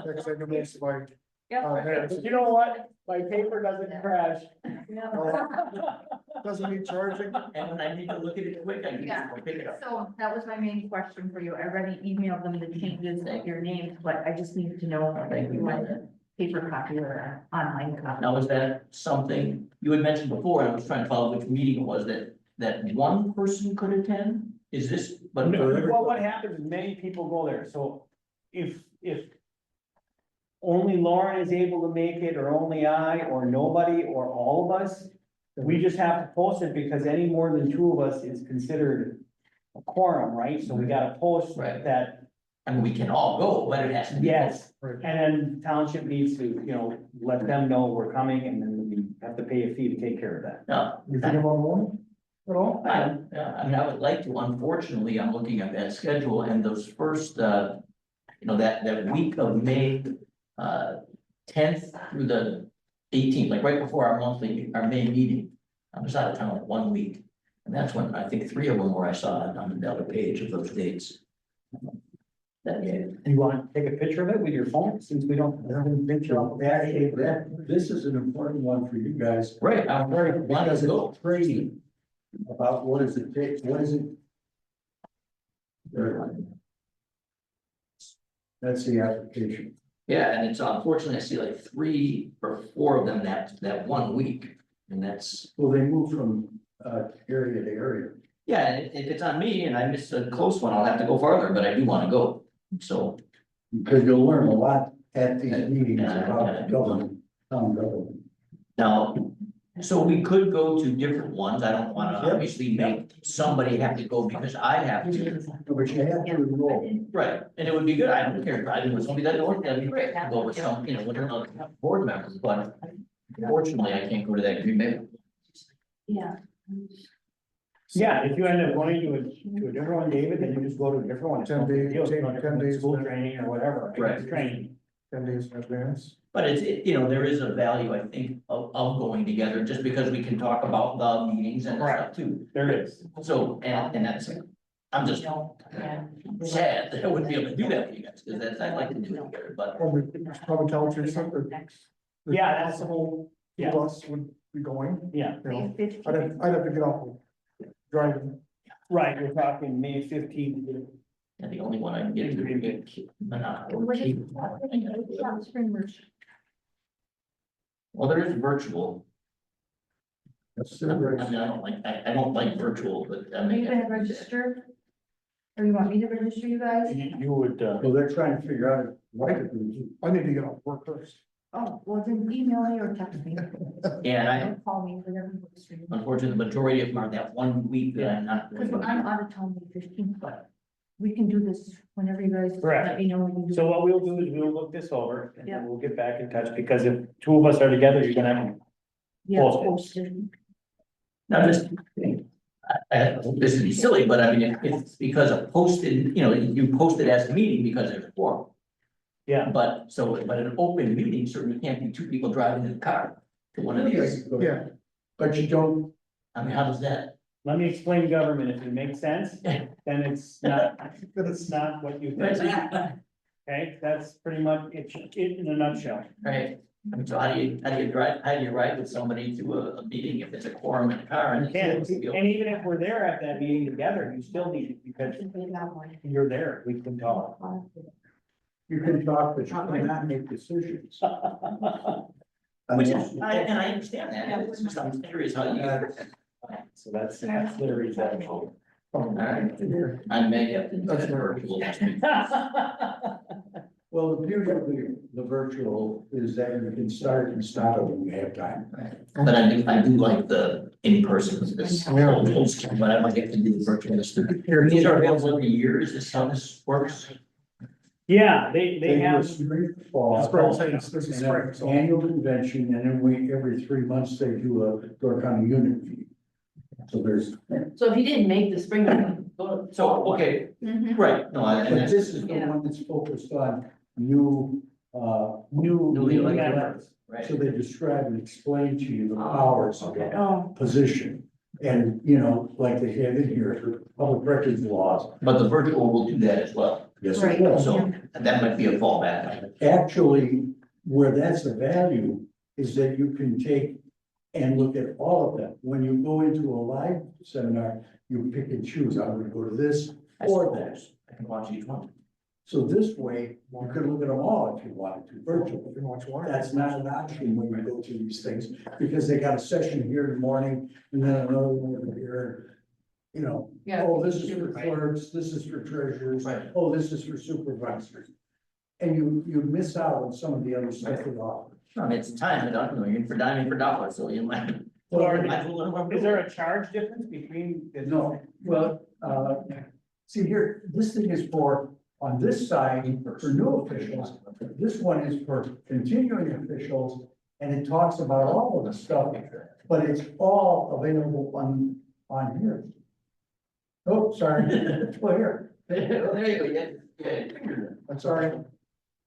Next, I know most of my You know what? My paper doesn't crash. Doesn't need charging. And when I need to look at it quick, I can Yeah. just pick it up. So that was my main question for you. I already emailed them the changes at your names, but I just needed to know if you want a paper copy or an online copy. Now, is that something you had mentioned before, and I was trying to follow which meeting it was, that one person could attend? Is this, but for everybody? Well, what happens is many people go there, so if only Lauren is able to make it, or only I, or nobody, or all of us, we just have to post it, because any more than two of us is considered a quorum, right? So we gotta post Right. that, I mean, we can all go, but it has to be. yes, and then township needs to, let them know we're coming, and then we have to pay a fee to take care of that. No, You think about one? At all? I mean, I would like to, unfortunately, I'm looking at that schedule and those first, that week of May, 10th through the 18th, like right before our May meeting. I was out of town like 1 week, and that's when I think 3 of them where I saw it on the other page of those dates. You want to take a picture of it with your phone, since we don't have a picture of that? This is an important one for you guys. Right, I'm very glad Because to go. it's training about what does it take, what is it? That's the application. Yeah, and it's unfortunately, I see like 3 or 4 of them that 1 week, and that's, Well, they move from area to area. yeah, and if it's on me and I miss a close one, I'll have to go farther, but I do wanna go, so. Because you'll learn a lot at these meetings Yeah, about government, town government. Now, so we could go to different ones, I don't wanna obviously make somebody have to go because I have to. But you have to enroll. Right, and it would be good, I don't care, if I was somebody that don't, that'd be great, to go with some, with another board members, but unfortunately, I can't go to that Green Bay. Yeah. Yeah, if you end up going to a different one, David, then you just go to a different one. It's no 10 big days, deal. It's no 10 different than days. School training or whatever. Right. It's training. 10 days in advance. But there is a value, I think, of going together, just because we can talk about the meetings and stuff too. There is. So, and that's, I'm just sad that I wouldn't be able to do that for you guys, because that's, I'd like to do it together, but. Probably tell us something. Yeah, that's the whole, Two of us would be going, yeah, you know, I'd have to get off of driving. right, we're talking May 15th. And the only one I can get to is well, there is virtual. That's I the mean, race. I don't like virtual, but I Are you mean. gonna register? Or you want me to register you guys? You would, Well, they're trying to figure out what to do. I need to get off work first. Oh, well, then email me or text me. Yeah, and I, Don't call me, whatever. unfortunately, the majority of them are that 1 week that I'm not. Because I'm out of town the 15th, but we can do this whenever you guys Correct. let me know. we can do so it. what we'll do is we'll look this over and Yeah. then we'll get back in touch, because if 2 of us are together, you're gonna have. Yeah, post it. post it. Now, just, this is silly, but I mean, it's because of posted, you posted as a meeting because there's a forum. Yeah, But an open meeting certainly can't be 2 people driving in the car to one of these. Yeah. But you don't, I mean, how does that? let me explain government. If it makes sense, then it's not what you think. Okay, that's pretty much it in a nutshell. Right, I mean, so how do you ride with somebody to a meeting if it's a quorum in the car and? You can't, and even if we're there at that meeting together, you still need it, because you're there, we can talk. you can talk, but you cannot make decisions. Which is, and I understand that, it's just, I'm curious how you. So that's the reason. Alright, I may have to do that virtual next week. Well, the beauty of the virtual is that you can start and stop it when you have time. But I do like the in-person, this, but I might get to do the virtual. These are available every year, is this how this works? Yeah, they They do a have, spring, fall, That's what I'm saying, this is and spring, then so. annual convention, and then every 3 months, they do a Door County unit fee. So there's, So if you didn't make the spring, one, go to. So, okay, Mhm. right, no, and but that's, this is the Yeah. one that's focused on new, Newly elected members. right? so they describe and explain to you the powers of Okay. that Oh, position. And, like they have in here, the public records laws. But the virtual will do that as well, Yes, Right. it will. so that might be a fallback. Actually, where that's the value is that you can take and look at all of them. When you go into a live seminar, you pick and choose, I'm gonna go to this or that. I can watch each one. So this way, you could look at them all if you wanted to, virtually. If you watch one. That's not an option when you go to these things, because they got a session here in the morning and then another one over here. You know, Yeah. oh, this is for clerks, this is for treasurers, Right. oh, this is for supervisors. And you miss out on some of the other stuff they offer. I mean, it's time, I don't know, you're in for dime for dollar, so you might. So are might there- as well learn what- Is there a charge difference between? the- No, well, see here, this thing is for, on this side, for new officials. This one is for continuing officials, and it talks about all of the stuff, but it's all available on here. Oh, sorry, well, here, There you go, yeah. I'm sorry,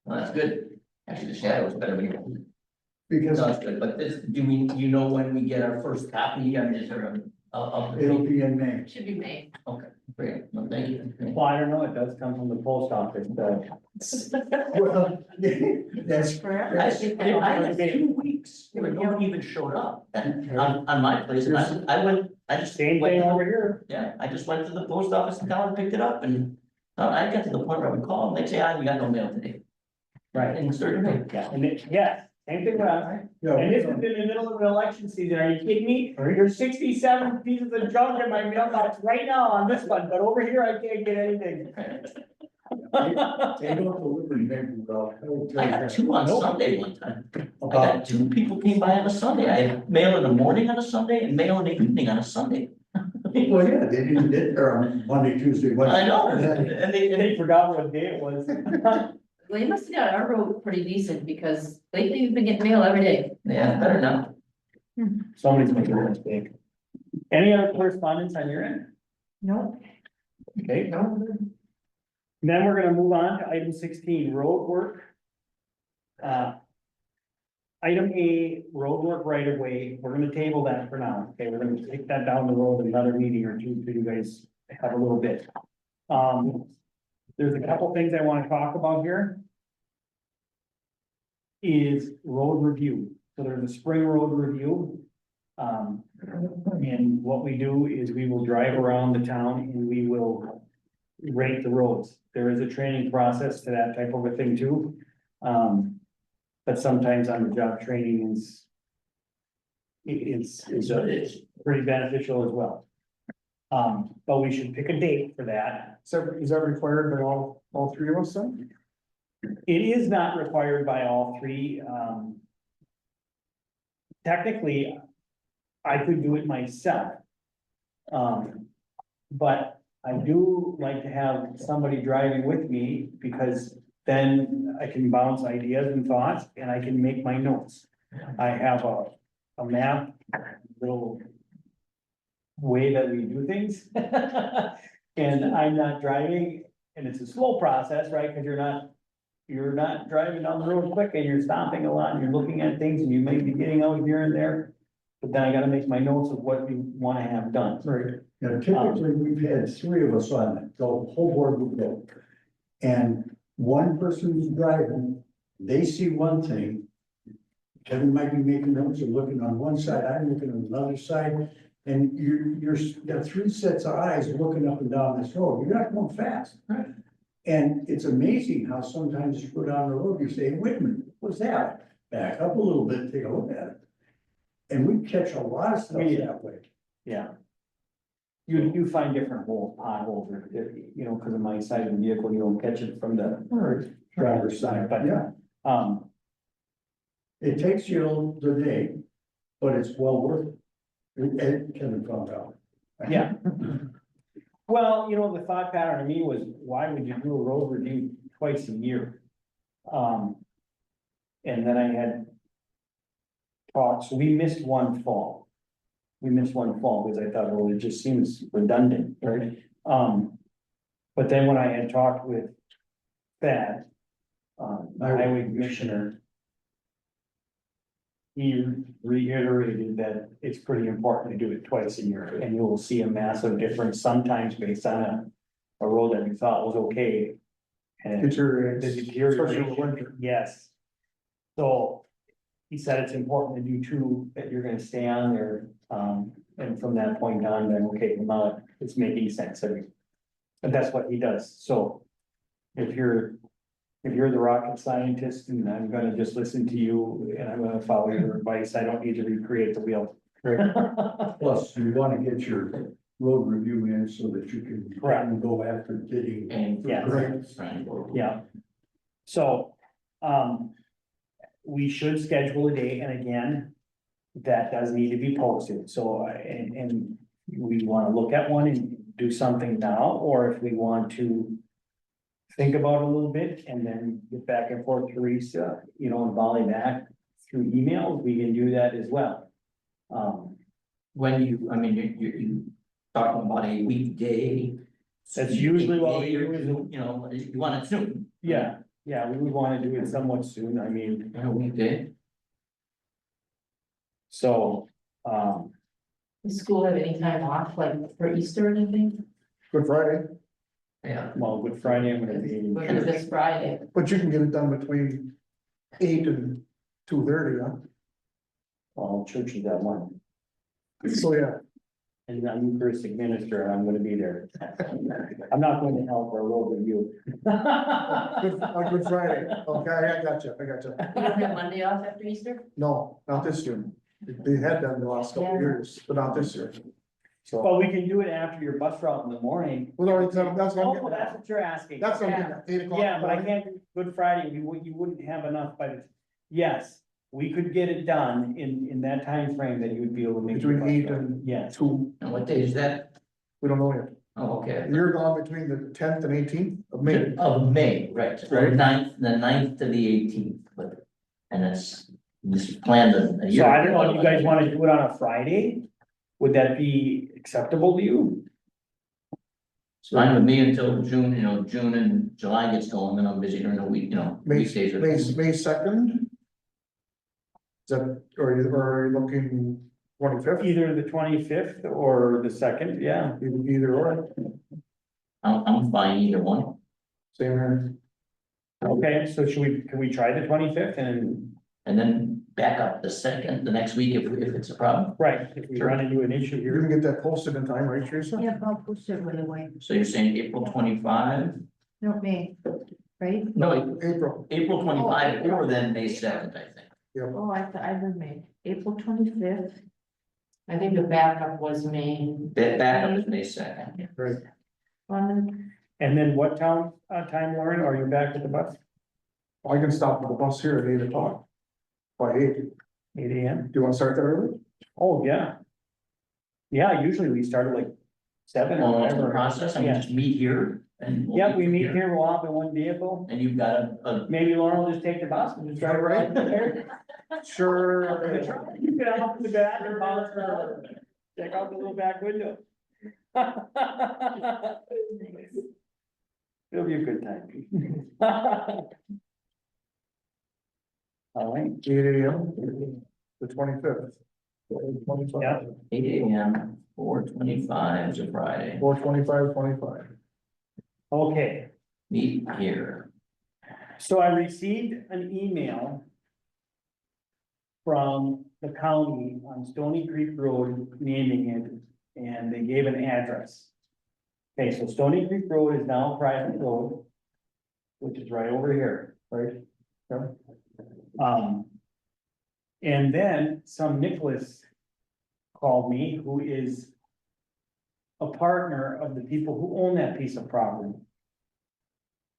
Well, that's good. Actually, the shadow is better when you. because No, it's good, but this, do we, you know when we get our first copy, I mean, is there of the. it'll be in May. Should be May. Okay, great, well, thank you. Well, I don't know, it does come from the post office, Well, that's. I had 2 weeks, where no one even showed up on my place, and I just. same went thing to the- over here. Yeah, I just went to the post office in town and picked it up, and I got to the point where I would call, and they'd say, you got no mail today. Right. And started me. Yeah, and it, yeah, same thing with us. Yeah, And this is in the middle of an election season, are you kidding me? There's 67 pieces of junk in my mailbox right now on this one, but over here I can't get anything. They don't deliver them well. I will tell I you got that. 2 on Sunday one time. I About got 2 people came by on a Sunday. I had mail in the morning on a Sunday and mail in the evening on a Sunday. well, yeah, they didn't get there on Monday, Tuesday, Wednesday. I know, and They forgot what day it was. Well, you must have got our road pretty decent because lately we've been getting mail every day. yeah, better now. Somebody's making a mistake. Any other correspondence on your end? No, Okay. Then we're gonna move on to item 16, road work. Item A, road work right of way, we're gonna table that for now, okay, we're gonna take that down the road in another meeting or two, so you guys have a little bit. There's a couple things I wanna talk about here. Is road review, so there's a spring road review. And what we do is we will drive around the town and we will rate the roads. There is a training process to that type of a thing too. But sometimes on the job training it's pretty beneficial as well. But we should pick a date for that. So is that required by all three of us then? It is not required by all three. Technically, I could do it myself. But I do like to have somebody driving with me because then I can bounce ideas and thoughts and I can make my notes. I have a map, little way that we do things. And I'm not driving and it's a slow process, right? Cause you're not driving down the road quick and you're stopping a lot and you're looking at things and you may be getting out here and there. But then I gotta make my notes of what you wanna have done. Right. Now, typically, we've had three of us on it, the whole board would go. And one person who's driving, they see one thing. Kevin might be making notes or looking on one side, I'm looking on the other side. And you got 3 sets of eyes looking up and down this road, you're not going fast. Right. And it's amazing how sometimes you go down the road, you say, wait a minute, what's that? Back up a little bit, take a look at it. And we catch a lot of stuff that way. Yeah. You find different potholes, or, you know, because of my side of the vehicle, you don't catch it from the driver's side, but, Yeah, it takes you the day, but it's well worth it. And Kevin found out. yeah. Well, you know, the thought pattern to me was, why would you do a road review twice a year? And then I had talked, so we missed one fall. We missed one fall because I thought, well, it just seems redundant, right? But then when I had talked with Thad, the highway commissioner, he reiterated that it's pretty important to do it twice a year, and you will see a massive difference sometimes based on a road that we thought was okay. And the Deteriorates, especially in the deterioration, winter. yes. So he said it's important to do two, that you're gonna stay on there, and from that point on, then, okay, now it's making sense, I mean. And that's what he does, so if you're the rocket scientist and I'm gonna just listen to you and I'm gonna follow your advice, I don't need to recreate the wheel. Plus, you wanna get your road review in so that you can. Correct. Go after getting. And. Yeah. Right. Yeah. So, we should schedule a day, and again, that does need to be posted, so, and we wanna look at one and do something now, or if we want to think about it a little bit and then get back and forth, Teresa, you know, and volley back through emails, we can do that as well. When you, I mean, you talking about a weekday. That's usually what we day or do is- two, you know, you want it soon. Yeah, we would wanna do it somewhat soon, I mean, A weekday. so, Does school have any time off, like for Easter or anything? Good Friday, Yeah. well, Good Friday, I'm gonna be. Because this Friday, but you can get it done between 8 and 2:30, huh? Well, church is at 1, So, yeah, and I'm first minister, I'm gonna be there. I'm not going to hell for a little bit, you. on Good Friday, okay, I got you. you don't have Monday off after Easter? No, not this year. They had done the last couple of years, but not this year. So, Well, we can do it after your bus route in the morning. well, that's what I'm Oh, getting that's at. what you're asking. That's what I'm getting at, 8 o'clock. Yeah, in the but I morning. can't do Good Friday, you wouldn't have enough by the, yes, we could get it done in that time frame that you would be able to make. your Between bus 8 route. and Yes, 2, And what day is that? we don't know yet. Oh, okay. You're gone between the 10th and 18th of May. Of May, right, so Right. the 9th to the 18th, but, and it's, this is planned a year. so I don't know, if you guys wanna do it on a Friday? Would that be acceptable to you? It's fine with me until June, you know, June and July gets going, then I'm busy during the week, you know, May, weekdays are. May 2nd? Is that, or are you looking 25th? Either the 25th or the 2nd, yeah. Either or, I'm fine either one. same here. Okay, so can we try the 25th and, And then back up the next week if it's a problem. right, if we run into an issue You here. can get that posted in time, right, Teresa? Yeah, I'll push it right away. So you're saying April 25? No, May, right? No, April, April 25 or then May 2nd, I think. Oh, I heard May, April 25th. I think the backup was May. That backup is May 2nd. right. And then what time, Lauren, are you back at the bus? I can stop at the bus here at 8 o'clock. By 8, do 8 AM? you want to start that early? Oh, yeah. Yeah, usually we start at like 7 or Well, the whatever. process, I mean, Yeah, just meet here and. we'll yeah, meet we from meet here, we'll hop in one vehicle. And you've got a, Maybe Lauren will just take the bus and just drive right there. Sure. You get out in the back and bounce around. Check out the little back window. It'll be a good time. All right, 8 AM, the 25th. yeah, 8 AM, 4:25 is a Friday, 4:25. okay. meet here. So I received an email from the county on Stony Creek Road naming it, and they gave an address. Okay, so Stony Creek Road is now a private road, which is right over here, right? Yeah. And then some Nicholas called me, who is a partner of the people who own that piece of property.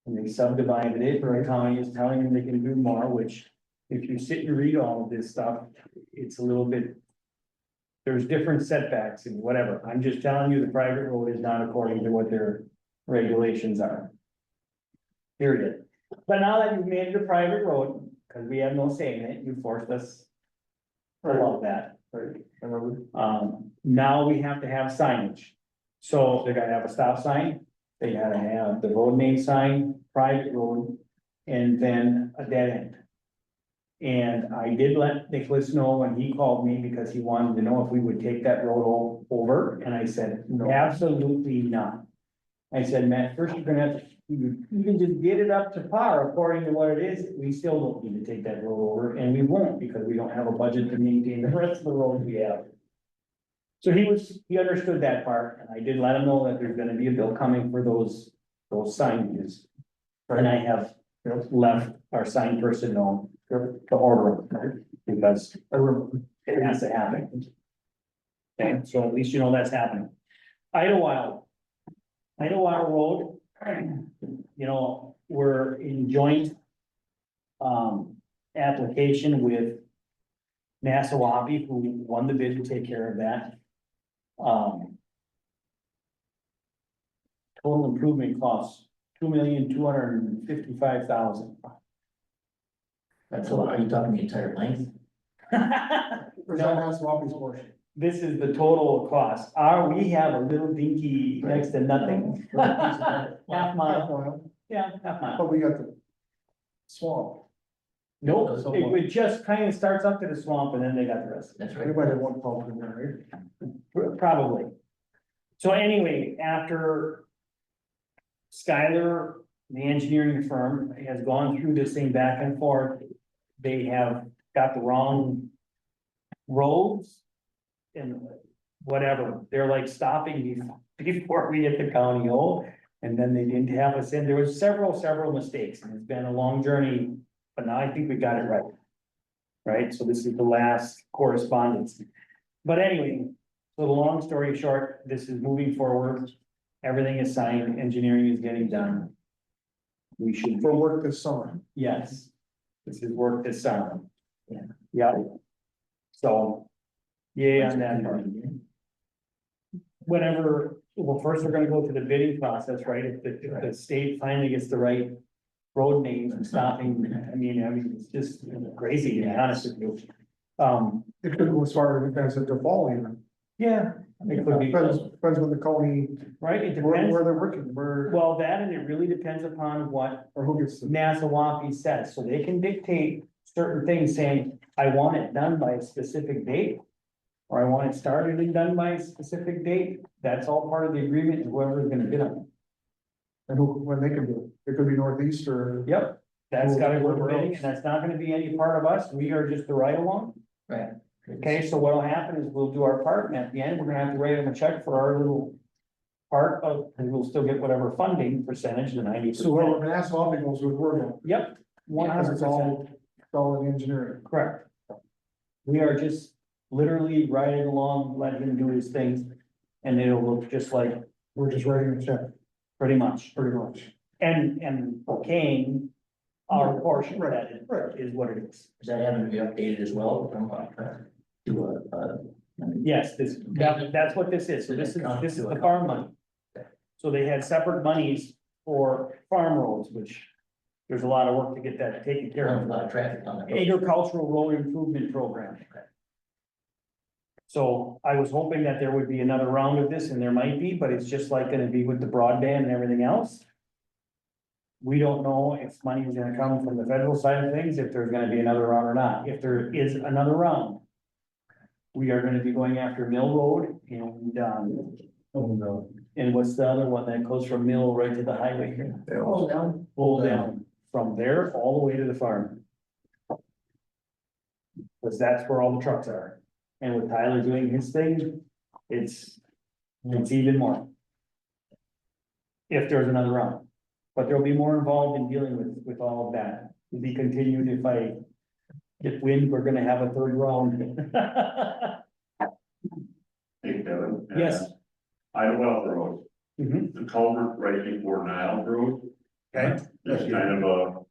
And they subdivided it, the county is telling them they can do more, which if you sit and read all of this stuff, it's a little bit. There's different setbacks and whatever. I'm just telling you, the private road is not according to what their regulations are. Period. But now that you've made it a private road, because we have no say in it, you forced us. I love that. Now we have to have signage. So they're gonna have a stop sign, they gotta have the road name sign, private road, and then a dead end. And I did let Nicholas know when he called me because he wanted to know if we would take that road over, and I said, No. absolutely not. I said, Matt, first you're gonna have to you can just get it up to par according to what it is, we still don't need to take that road over, and we won't, because we don't have a budget to maintain the rest of the roads we have. So he understood that part, and I did let him know that there's gonna be a bill coming for those signages. And I have left our sign person know to order them, because it has to happen. Okay, so at least you know that's happening. Idlewild Road, you know, we're in joint application with Nassawapi, who won the bid to take care of that. Total improvement costs $2,255,000. That's a lot. Are you talking the entire length? There's that has Swampy's portion. This is the total cost. We have a little dinky next to nothing. Half mile, yeah, half mile. But we got the swamp. Nope, it just kind of starts up to the swamp and then they got the rest. That's We right. might have one pump in there, right? Probably. So anyway, after Skylar, the engineering firm, has gone through this thing back and forth, they have got the wrong roads and whatever, they're like stopping before we hit the county hole, and then they didn't have us in. There was several mistakes, and it's been a long journey, but now I think we got it right. Right, so this is the last correspondence. But anyway, so the long story short, this is moving forward. Everything is signed, engineering is getting done. We should, For work this summer. yes, this is work this summer. Yeah. So, yay on that part. Whenever, well, first we're gonna go through the bidding process, right? If the state finally gets the right road names and stopping, I mean, it's just crazy, to be honest with you. It could go as far as a default even. Yeah, it could be, Depends on the county, right? It where depends. they're working, where, Well, that, and it really depends upon what or who gets the. Nassawapi says, so they can dictate certain things, saying, I want it done by a specific date. Or I want it started and done by a specific date, that's all part of the agreement, whoever's gonna bid on it. And who, when they can do it. It could be northeast or. Yep, that's gotta go to Whoever bidding, else. and that's not gonna be any part of us, we are just the right along. Right. Okay, so what'll happen is we'll do our part, and at the end, we're gonna have to write them a check for our little part of, and we'll still get whatever funding percentage, the 90%. So whoever Nassau goes with, we're going. Yep, 100%. Because it's all in engineering. Correct. We are just literally riding along, letting him do his things, and it'll look just like, We're just writing a check, pretty much, pretty much. and okaying our portion, that Right. is what it is. Is that having to be updated as well from, to Yes, that's what this is, so this is the farm money. So they had separate monies for farm roads, which there's a lot of work to get that taken care a of. lot of traffic on that. Agricultural road improvement program. So I was hoping that there would be another round of this, and there might be, but it's just like gonna be with the broadband and everything else. We don't know if money is gonna come from the federal side of things, if there's gonna be another round or not. If there is another round, we are gonna be going after Mill Road and, Oh, no. and what's the other one that goes from Mill right to the highway here? Pull down from there all the way to the farm. Cause that's where all the trucks are. And with Tyler doing his thing, it's even more. If there's another round, but there'll be more involved in dealing with all of that. To be continued if I get wind, we're gonna have a third round. Hey, Kevin. Yes. Idlewild Road, Mhm. the culvert right before Nile Road. Okay. There's kind of a.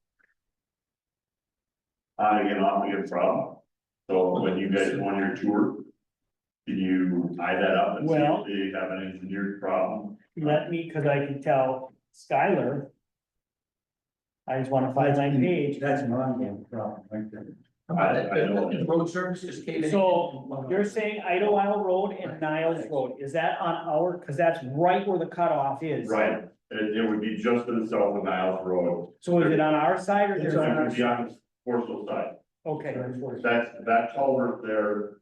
On again, off again problem. So when you guys go on your tour. Can you tie that up and see Well- if they have an engineered problem? Let me, cause I can tell Skylar. I just wanna find my page. That's an ongoing problem, right there. I know. The road service just came in. So you're saying Idlewild Road and Niles Road, is that on our, cause that's right where the cutoff is? Right, it would be just to the south of Niles Road. So is it on our side or It there's would be on the Forestville side. Okay, That culvert there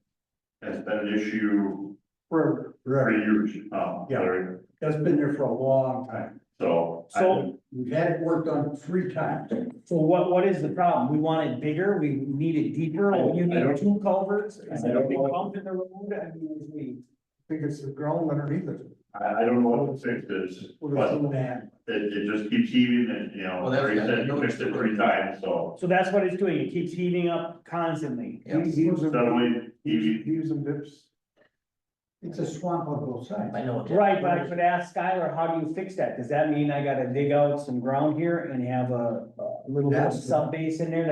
has been an issue Forever. for years, Yeah. Larry. That's been there for a long time. So So, We've had it worked on 3 times. so what is the problem? We want it bigger, we need it deeper, or you I need don't- 2 culverts? Is I it a don't big know. bump in the road? I mean, is we. I think it's the ground underneath it. I don't know what the fix is, but it just keeps heaving and, you know, Well, that's- Larry said you fixed it 3 times, so. So that's what it's doing, it keeps heating up constantly. Heaves and Steadily, heaving. heaves and dips. It's a swamp on both sides. I know. Right, but I could ask Skylar, how do you fix that? Does that mean I gotta dig out some ground here and have a little bit of That's the- sub base in there?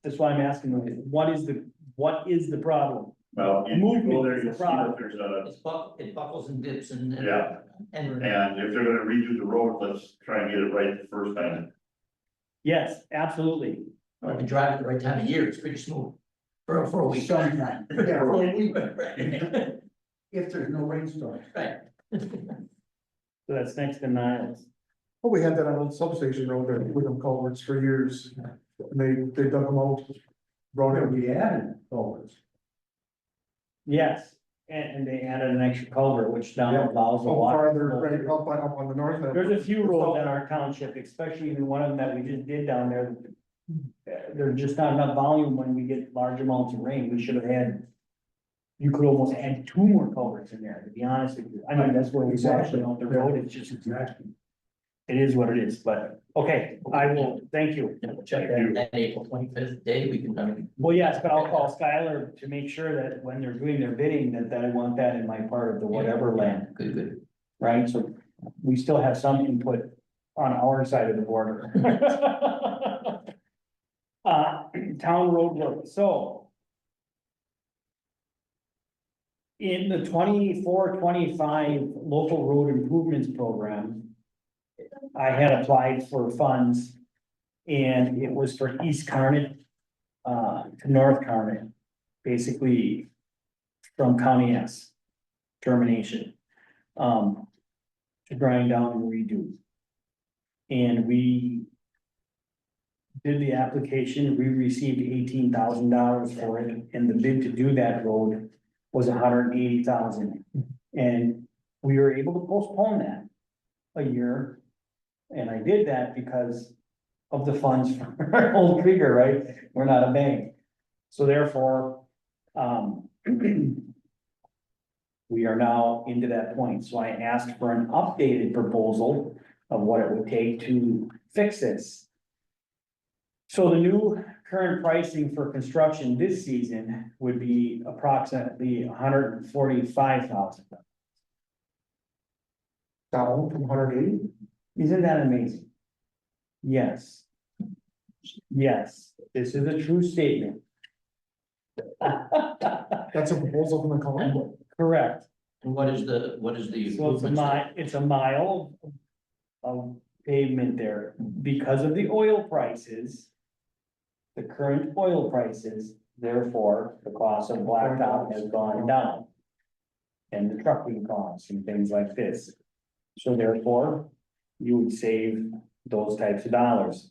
That's why I'm asking, what is the problem? Well, you Movement go there, is you'll the see problem. that there's a, It buckles and dips and. Yeah. And and if they're gonna redo the road, let's try and get it right the first time. Yes, absolutely. if you drive at the right time of year, it's pretty smooth. For a week. Sometime. Yeah, for a week, Right. if there's no rainstorm. Right. So that's next to Niles. Well, we had that on Old Substation Road there with them culverts for years. And they dug them out. Brought Where in, we added culverts. Yes, and they added an extra culvert, which now Yeah. allows the up water. farther, right, up on the north end. There's a few roads in our township, especially in one of them that we just did down there. There's just not enough volume when we get large amounts of rain. We should have had. You could almost add 2 more culverts in there, to be honest with you. I mean, that's where we actually on the road, it's just, Exactly. it is what it is, but, okay, I will, thank you. Check that April 25th day, we can, I mean, Well, yes, but I'll call Skylar to make sure that when they're doing their bidding, that I want that in my part of the whatever land, good. right? So we still have some input on our side of the border. Town road work, so. In the 24-25 local road improvements program. I had applied for funds. And it was for East Carnet, to North Carnet, basically. From County S. Termination. To grind down and redo. And we. Did the application, we received $18,000 for it, and the bid to do that road was $180,000. And we were able to postpone that a year. And I did that because of the funds for Old Krieger, right? We're not a bank. So therefore, we are now into that point. So I asked for an updated proposal of what it would take to fix this. So the new current pricing for construction this season would be approximately $145,000. Down from 180. Isn't that amazing? Yes. Yes, this is a true statement. That's a proposal from the county. Correct. And what is the So it's a mile of pavement there because of the oil prices. The current oil prices, therefore, the cost of blacktop has gone down. And the trucking costs and things like this. So therefore, you would save those types of dollars.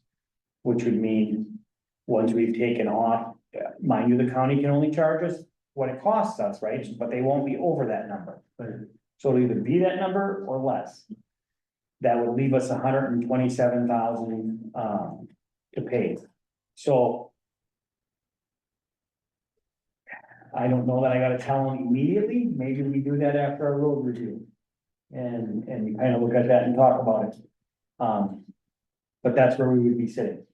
Which would mean, once we've taken off, mind you, the county can only charge us what it costs us, right? But they won't be over that number. So it'll either be that number or less. That would leave us $127,000 to pay. So. I don't know that I gotta tell them immediately, maybe we do that after our road review. And we kind of look at that and talk about it. But that's where we would be sitting,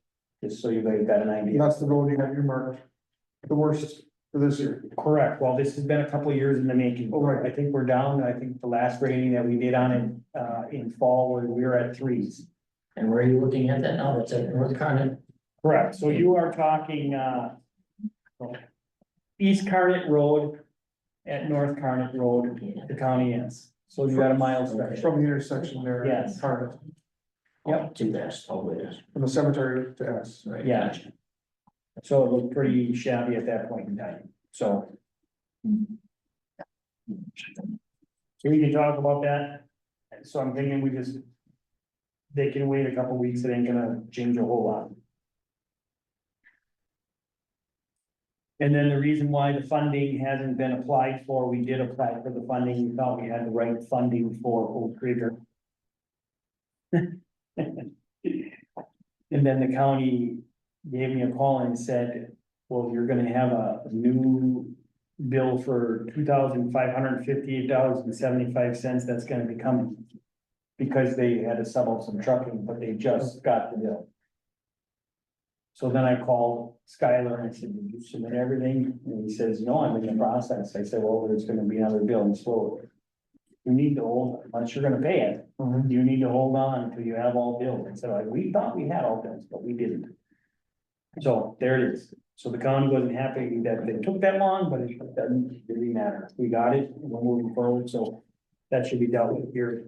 just so you guys got an And idea. that's the road you have earmarked. The worst for this year. Correct, well, this has been a couple of years in the making. Oh, right. I think we're down, I think the last rating that we did on it, in fall, we were at 3s. And where are you looking at that now? That's at North Carnet? Correct, so you are talking, East Carnet Road at North Carnet Road, the county ends. So you got a mile stretch. From the intersection there. Yes. Carnet, Yep. To that, all the way there. from the cemetery to S. Right. Yeah. So it looked pretty shabby at that point in time, so. So we can talk about that. So I'm thinking we just. They can wait a couple weeks, it ain't gonna change a whole lot. And then the reason why the funding hasn't been applied for, we did apply for the funding, we thought we had the right funding for Old Krieger. And then the county gave me a call and said, well, you're gonna have a new bill for $2,558.75, that's gonna be coming. Because they had to sub out some trucking, but they just got the bill. So then I called Skylar and I said, did you submit everything? And he says, no, I'm in the process. I said, well, there's gonna be another bill and slow. You need to hold, unless you're gonna pay it, you need to hold on until you have all bills. I said, we thought we had all bills, but we didn't. So there it is. So the county wasn't happy that they took that long, but it doesn't really matter. We got it, and we're moving forward, so that should be dealt with here.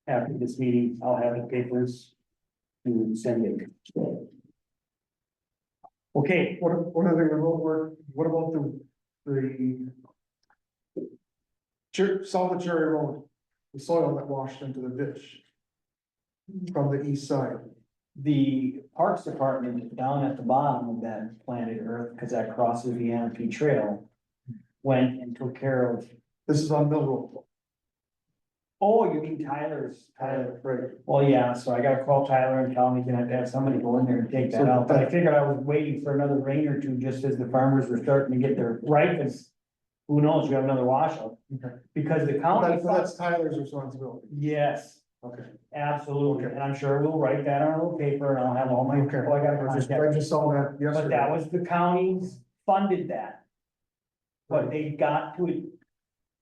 After this meeting, I'll have the papers to send it. Okay, What other remote work, what about south of Cherry Road, the soil that washed into the ditch? From the east side, the Parks Department down at the bottom of that planted earth, because that crosses the NP trail, went and took care of. this is on Mill Road. Oh, you mean Tyler, right? Well, yeah, so I gotta call Tyler and tell him he's gonna have to have somebody go in there and take that out, but I figured I was waiting for another rain or two, just as the farmers were starting to get their rifles. Who knows, you have another washout, because the county. That's Tyler's responsibility. Yes, Okay. absolutely, and I'm sure we'll write that on a little paper and I'll have all my, Okay. people I gotta I contact. just saw that But yesterday. that was the counties funded that. But they got to it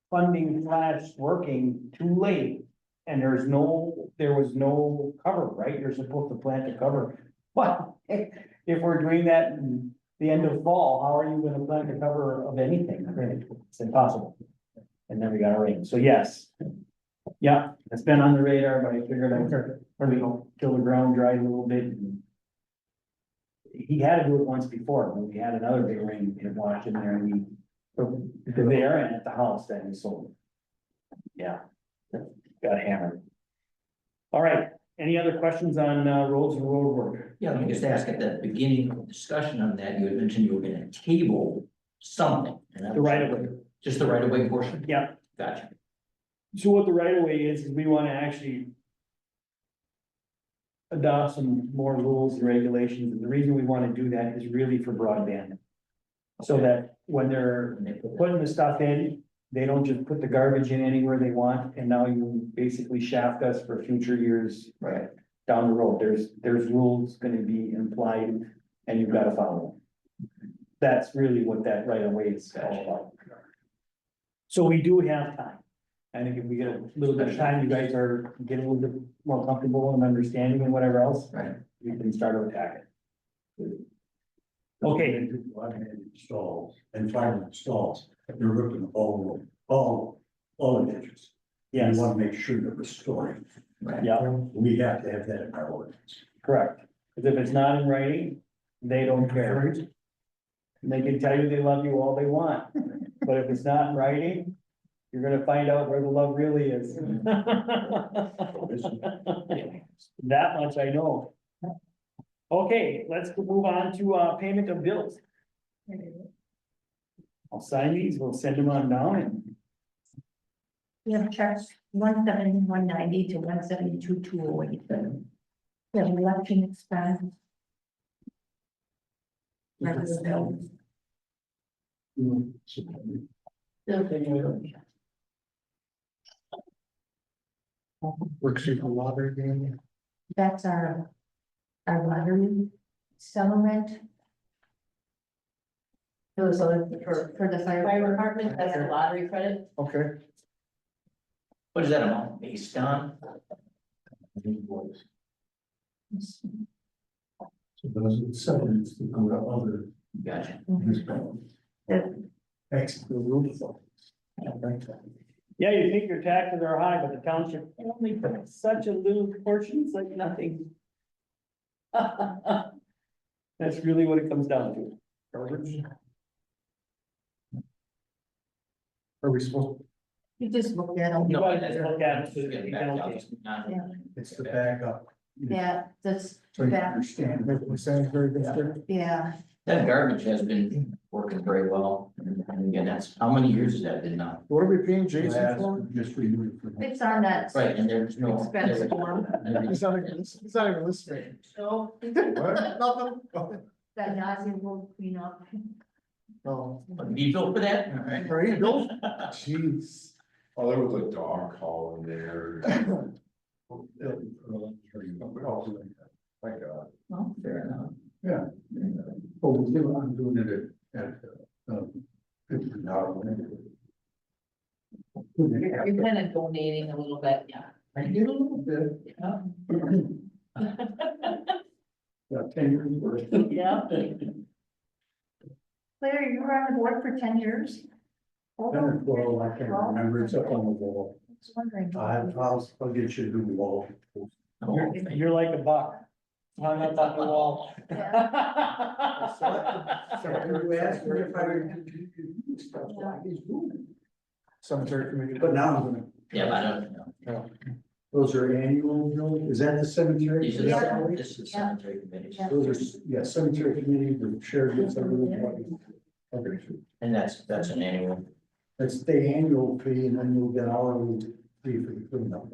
funding / working too late. And there was no cover, right? You're supposed to plant the cover. But if we're doing that in the end of fall, how are you gonna plant the cover of anything? It's impossible. And then we got a rain, so yes. Yeah, it's been on the radar, but I figured I'd till the ground dried a little bit. He had to do it once before, when we had another big rain, it washed in there and because they are at the house that he sold. Yeah, got hammered. All right, any other questions on roads and road work? Yeah, let me just ask at the beginning of the discussion on that, you had mentioned you were gonna table something. And that The was- right of way. Just the right of way portion? Yeah, Gotcha. so what the right of way is we want to actually adopt some more rules and regulations, and the reason we want to do that is really for broadband. So that when they're When they put that- putting the stuff in, they don't just put the garbage in anywhere they want, and now you basically shaft us for future years. Right. Down the road, there's rules gonna be implied, and you've gotta follow them. That's really what that right of way is all about. So we do have time. I think if we get a little bit of time, you guys are getting a little bit more comfortable and understanding and whatever else, Right. we can start to attack it. Okay. Stalls and final stalls, they're ripping all the ditches. Yes, We want to make sure they're restoring. Right. yeah, We have to have that in our ordinance. correct. Because if it's not in writing, they don't care. They can tell you they love you all they want, but if it's not in writing, you're gonna find out where the love really is. That much I know. Okay, let's move on to payment of bills. I'll sign these, we'll send them on down and We have checks 170,190 to 172,208. We have election expense. Regular bills. Worksheet for lottery game. That's our lottery settlement. So for the fire department, that's a lottery credit. Okay, What is that amount based on? So those settlements that go to other. Gotcha. Thanks. yeah, you think your taxes are high, but the township only put such a little portion, it's like nothing. That's really what it comes down to. garbage. Are we supposed, You just look at them. You No, guys that's just look at it, Just get you back can out, okay. just not- Yeah. It's the backup. Yeah, that's, So you that, understand. make the sanitary district? yeah, That garbage has been working very well, and again, that's, how many years has that been now? What are we paying Jason Last, for? just renewed for. It's on that Right, and there's no. expense form, He's not even listening. so What? Nothing? that Nazi will clean up. Oh, Do you feel for that? All right. right, Bill? Jeez. Oh, there was a dog call in there. Like, Well, fair enough. Yeah. Oh, I'm doing it at, $50. You're kind of donating a little bit, yeah. I did a little bit. About 10 years worth. Yeah. Claire, you were on the board for 10 years? Hold 10 or on. 12, I can't remember, it's up on the wall. I was wondering. I'll get you a new wall. You're like a buck. Hung up on the wall. So you asked me if I would do stuff like he's doing. Cemetery committee. But now I'm gonna, Yeah, but I don't know. those are annual, Bill? Is that the cemetery? These are, Yeah. this is cemetery committees, Yeah. Those are, yeah, cemetery committee, the sheriff gets everything. Okay, and that's an annual. that's the annual fee, and then you'll get hourly fee for the cleanup.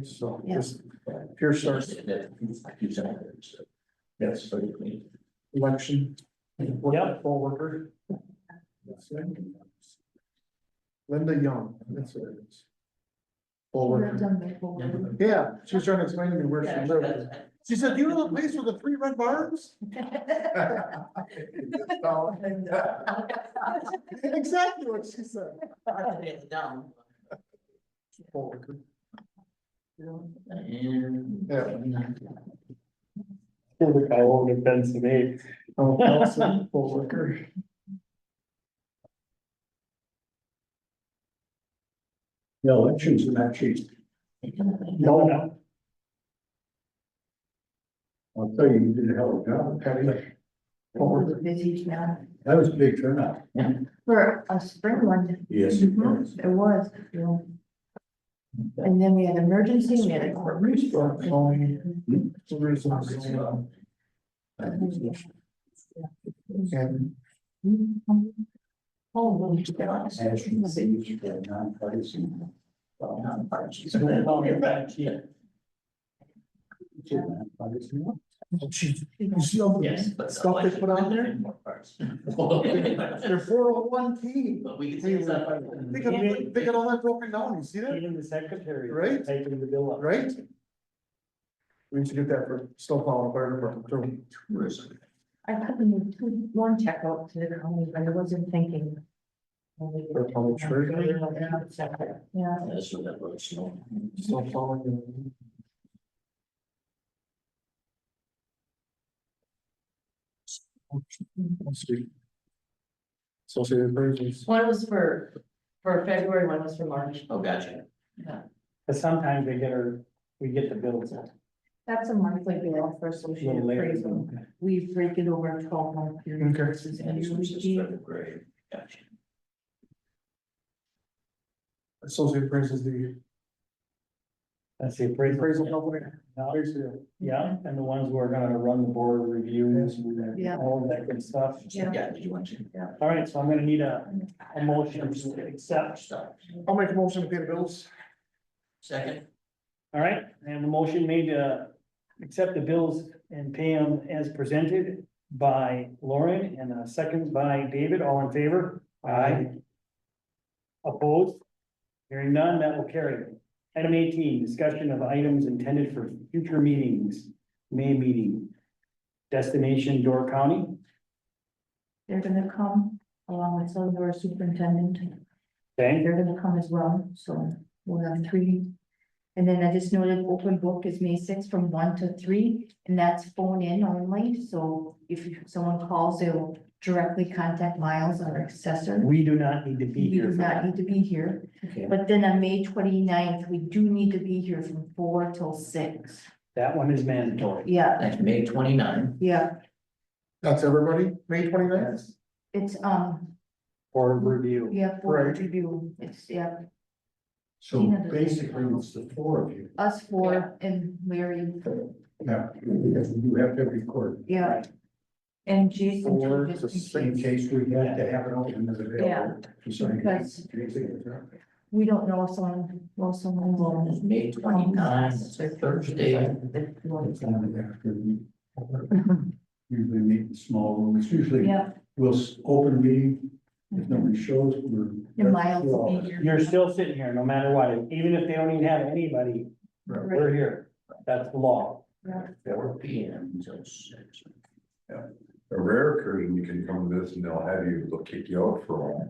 So Yeah. just, here starts Two cemeteries, so. Yes. So you clean. election. Yep. Poll worker, Linda Young, that's what it is. Poll We've worker. done that before. Yeah, she was trying to explain to me where she lived. She said, you know the place with the 3 red barns? Exactly what she said. Down. Poll worker. And. Yeah. I won't offend to me. Oh, Nelson, poll worker. The elections are not cheap. No, I'll tell you, you did a hell of a job. Penny. It was busy, yeah, That was a big turnout. for a spring one. Yes. It was, yeah. And then we had emergency, we had a court. And Oh, well, As you can see, they're nonpartisan. Nonpartisan. geez, you see all Yes, the but. stuff they put on there? They're 401K. But we can see that. They got all that broken down, you see that, even the secretary. Right. Taking the bill up. right? We need to get that for snowplow and fire department too. I couldn't move one check out to the county, but I wasn't thinking. For public treasury. Yeah, That's what that was, so. Snowplowing. Let's see. Associated appraisals. One was for February, one was for March. Oh, gotcha. But sometimes we get the bills. that's a monthly bill for a associated little later. appraisal. We break it over a 12-month period Okay. versus And this was just annually. February. Gotcha. Associated appraisals, the That's the appraisal. appraisal company. Yeah. Basically, Yeah, and the ones who are gonna run the board reviews, and Yeah. all of that good stuff. Yeah. Yeah, did you want to? All right, so I'm gonna need a motion to accept. Stop. I'll make a motion to pay the bills. Second, All right, and the motion made to accept the bills and pay them as presented by Lauren and a second by David, all in favor? Aye. Opposed? Hearing none, that will carry. Item 18, discussion of items intended for future meetings, May meeting. Destination Door County. They're gonna come along with some of our superintendent. Okay, They're gonna come as well, so we'll have 3. And then I just noted open book is May 6th from 1 to 3, and that's phone in only, so if someone calls, they'll directly contact Miles, our assessor. we do not need to be We here. do for not that. need to be here, okay, but then on May 29th, we do need to be here from 4 till 6. That one is mandatory. Yeah, that's May 29. yeah, That's everybody, May 29th? it's, For review. yeah, for Right. review, it's, yeah, So basically, it's the 4 of you. us 4 and Larry, Yeah, because you have to record. yeah. And Jason, Or too, the just same in case, In case we have to have it open as available. Yeah. because we don't know if someone, well, someone will. It's May 29th, it's a Thursday. Usually meet in small rooms, usually Yeah, we'll open a meeting, if nobody shows, we're. and Miles will be here. You're still sitting here, no matter what, even if they don't even have anybody, we're here, that's the law. 4 P.M. until 6. A rare occursion, you can come to this and they'll have you, they'll kick you out for a while.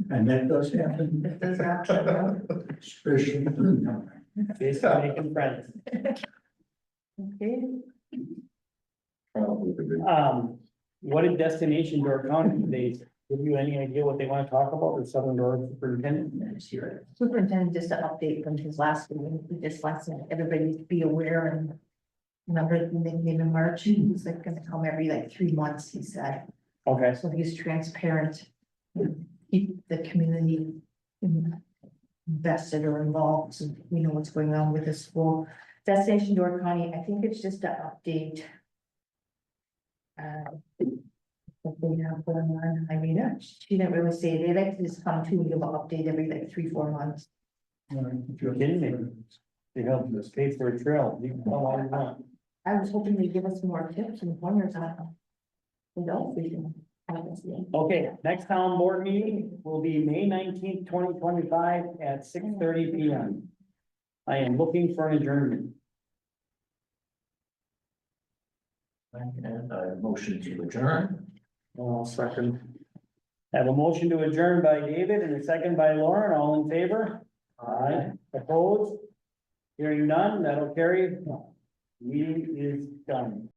And that does happen, That does happen. especially. Basically making friends. Okay, What did Destination Door County, they give you any idea what they want to talk about, or Southern Door Superintendent? superintendent, just an update from his last meeting, he just wants everybody to be aware and. Remember, they gave him March, he was like gonna come every like 3 months, he said, Okay, so he's transparent. and Keep the community. Invested or involved, so we know what's going on with the school. Destination Door County, I think it's just an update. What they have going on, I mean, she didn't really say, they like to just come to and give an update every like 3-4 months. you're kidding me, they help us pay for a trail, you can come all you want. I was hoping they'd give us some more tips and pointers on. What else we can. have us do. Okay, next town board meeting will be May 19th, 2025 at 6:30 P.M. I am looking for an adjournment. And a motion to adjourn. Second. Have a motion to adjourn by David and a second by Lauren, all in favor? Aye. Opposed? Hearing none, that'll carry. Meeting is done.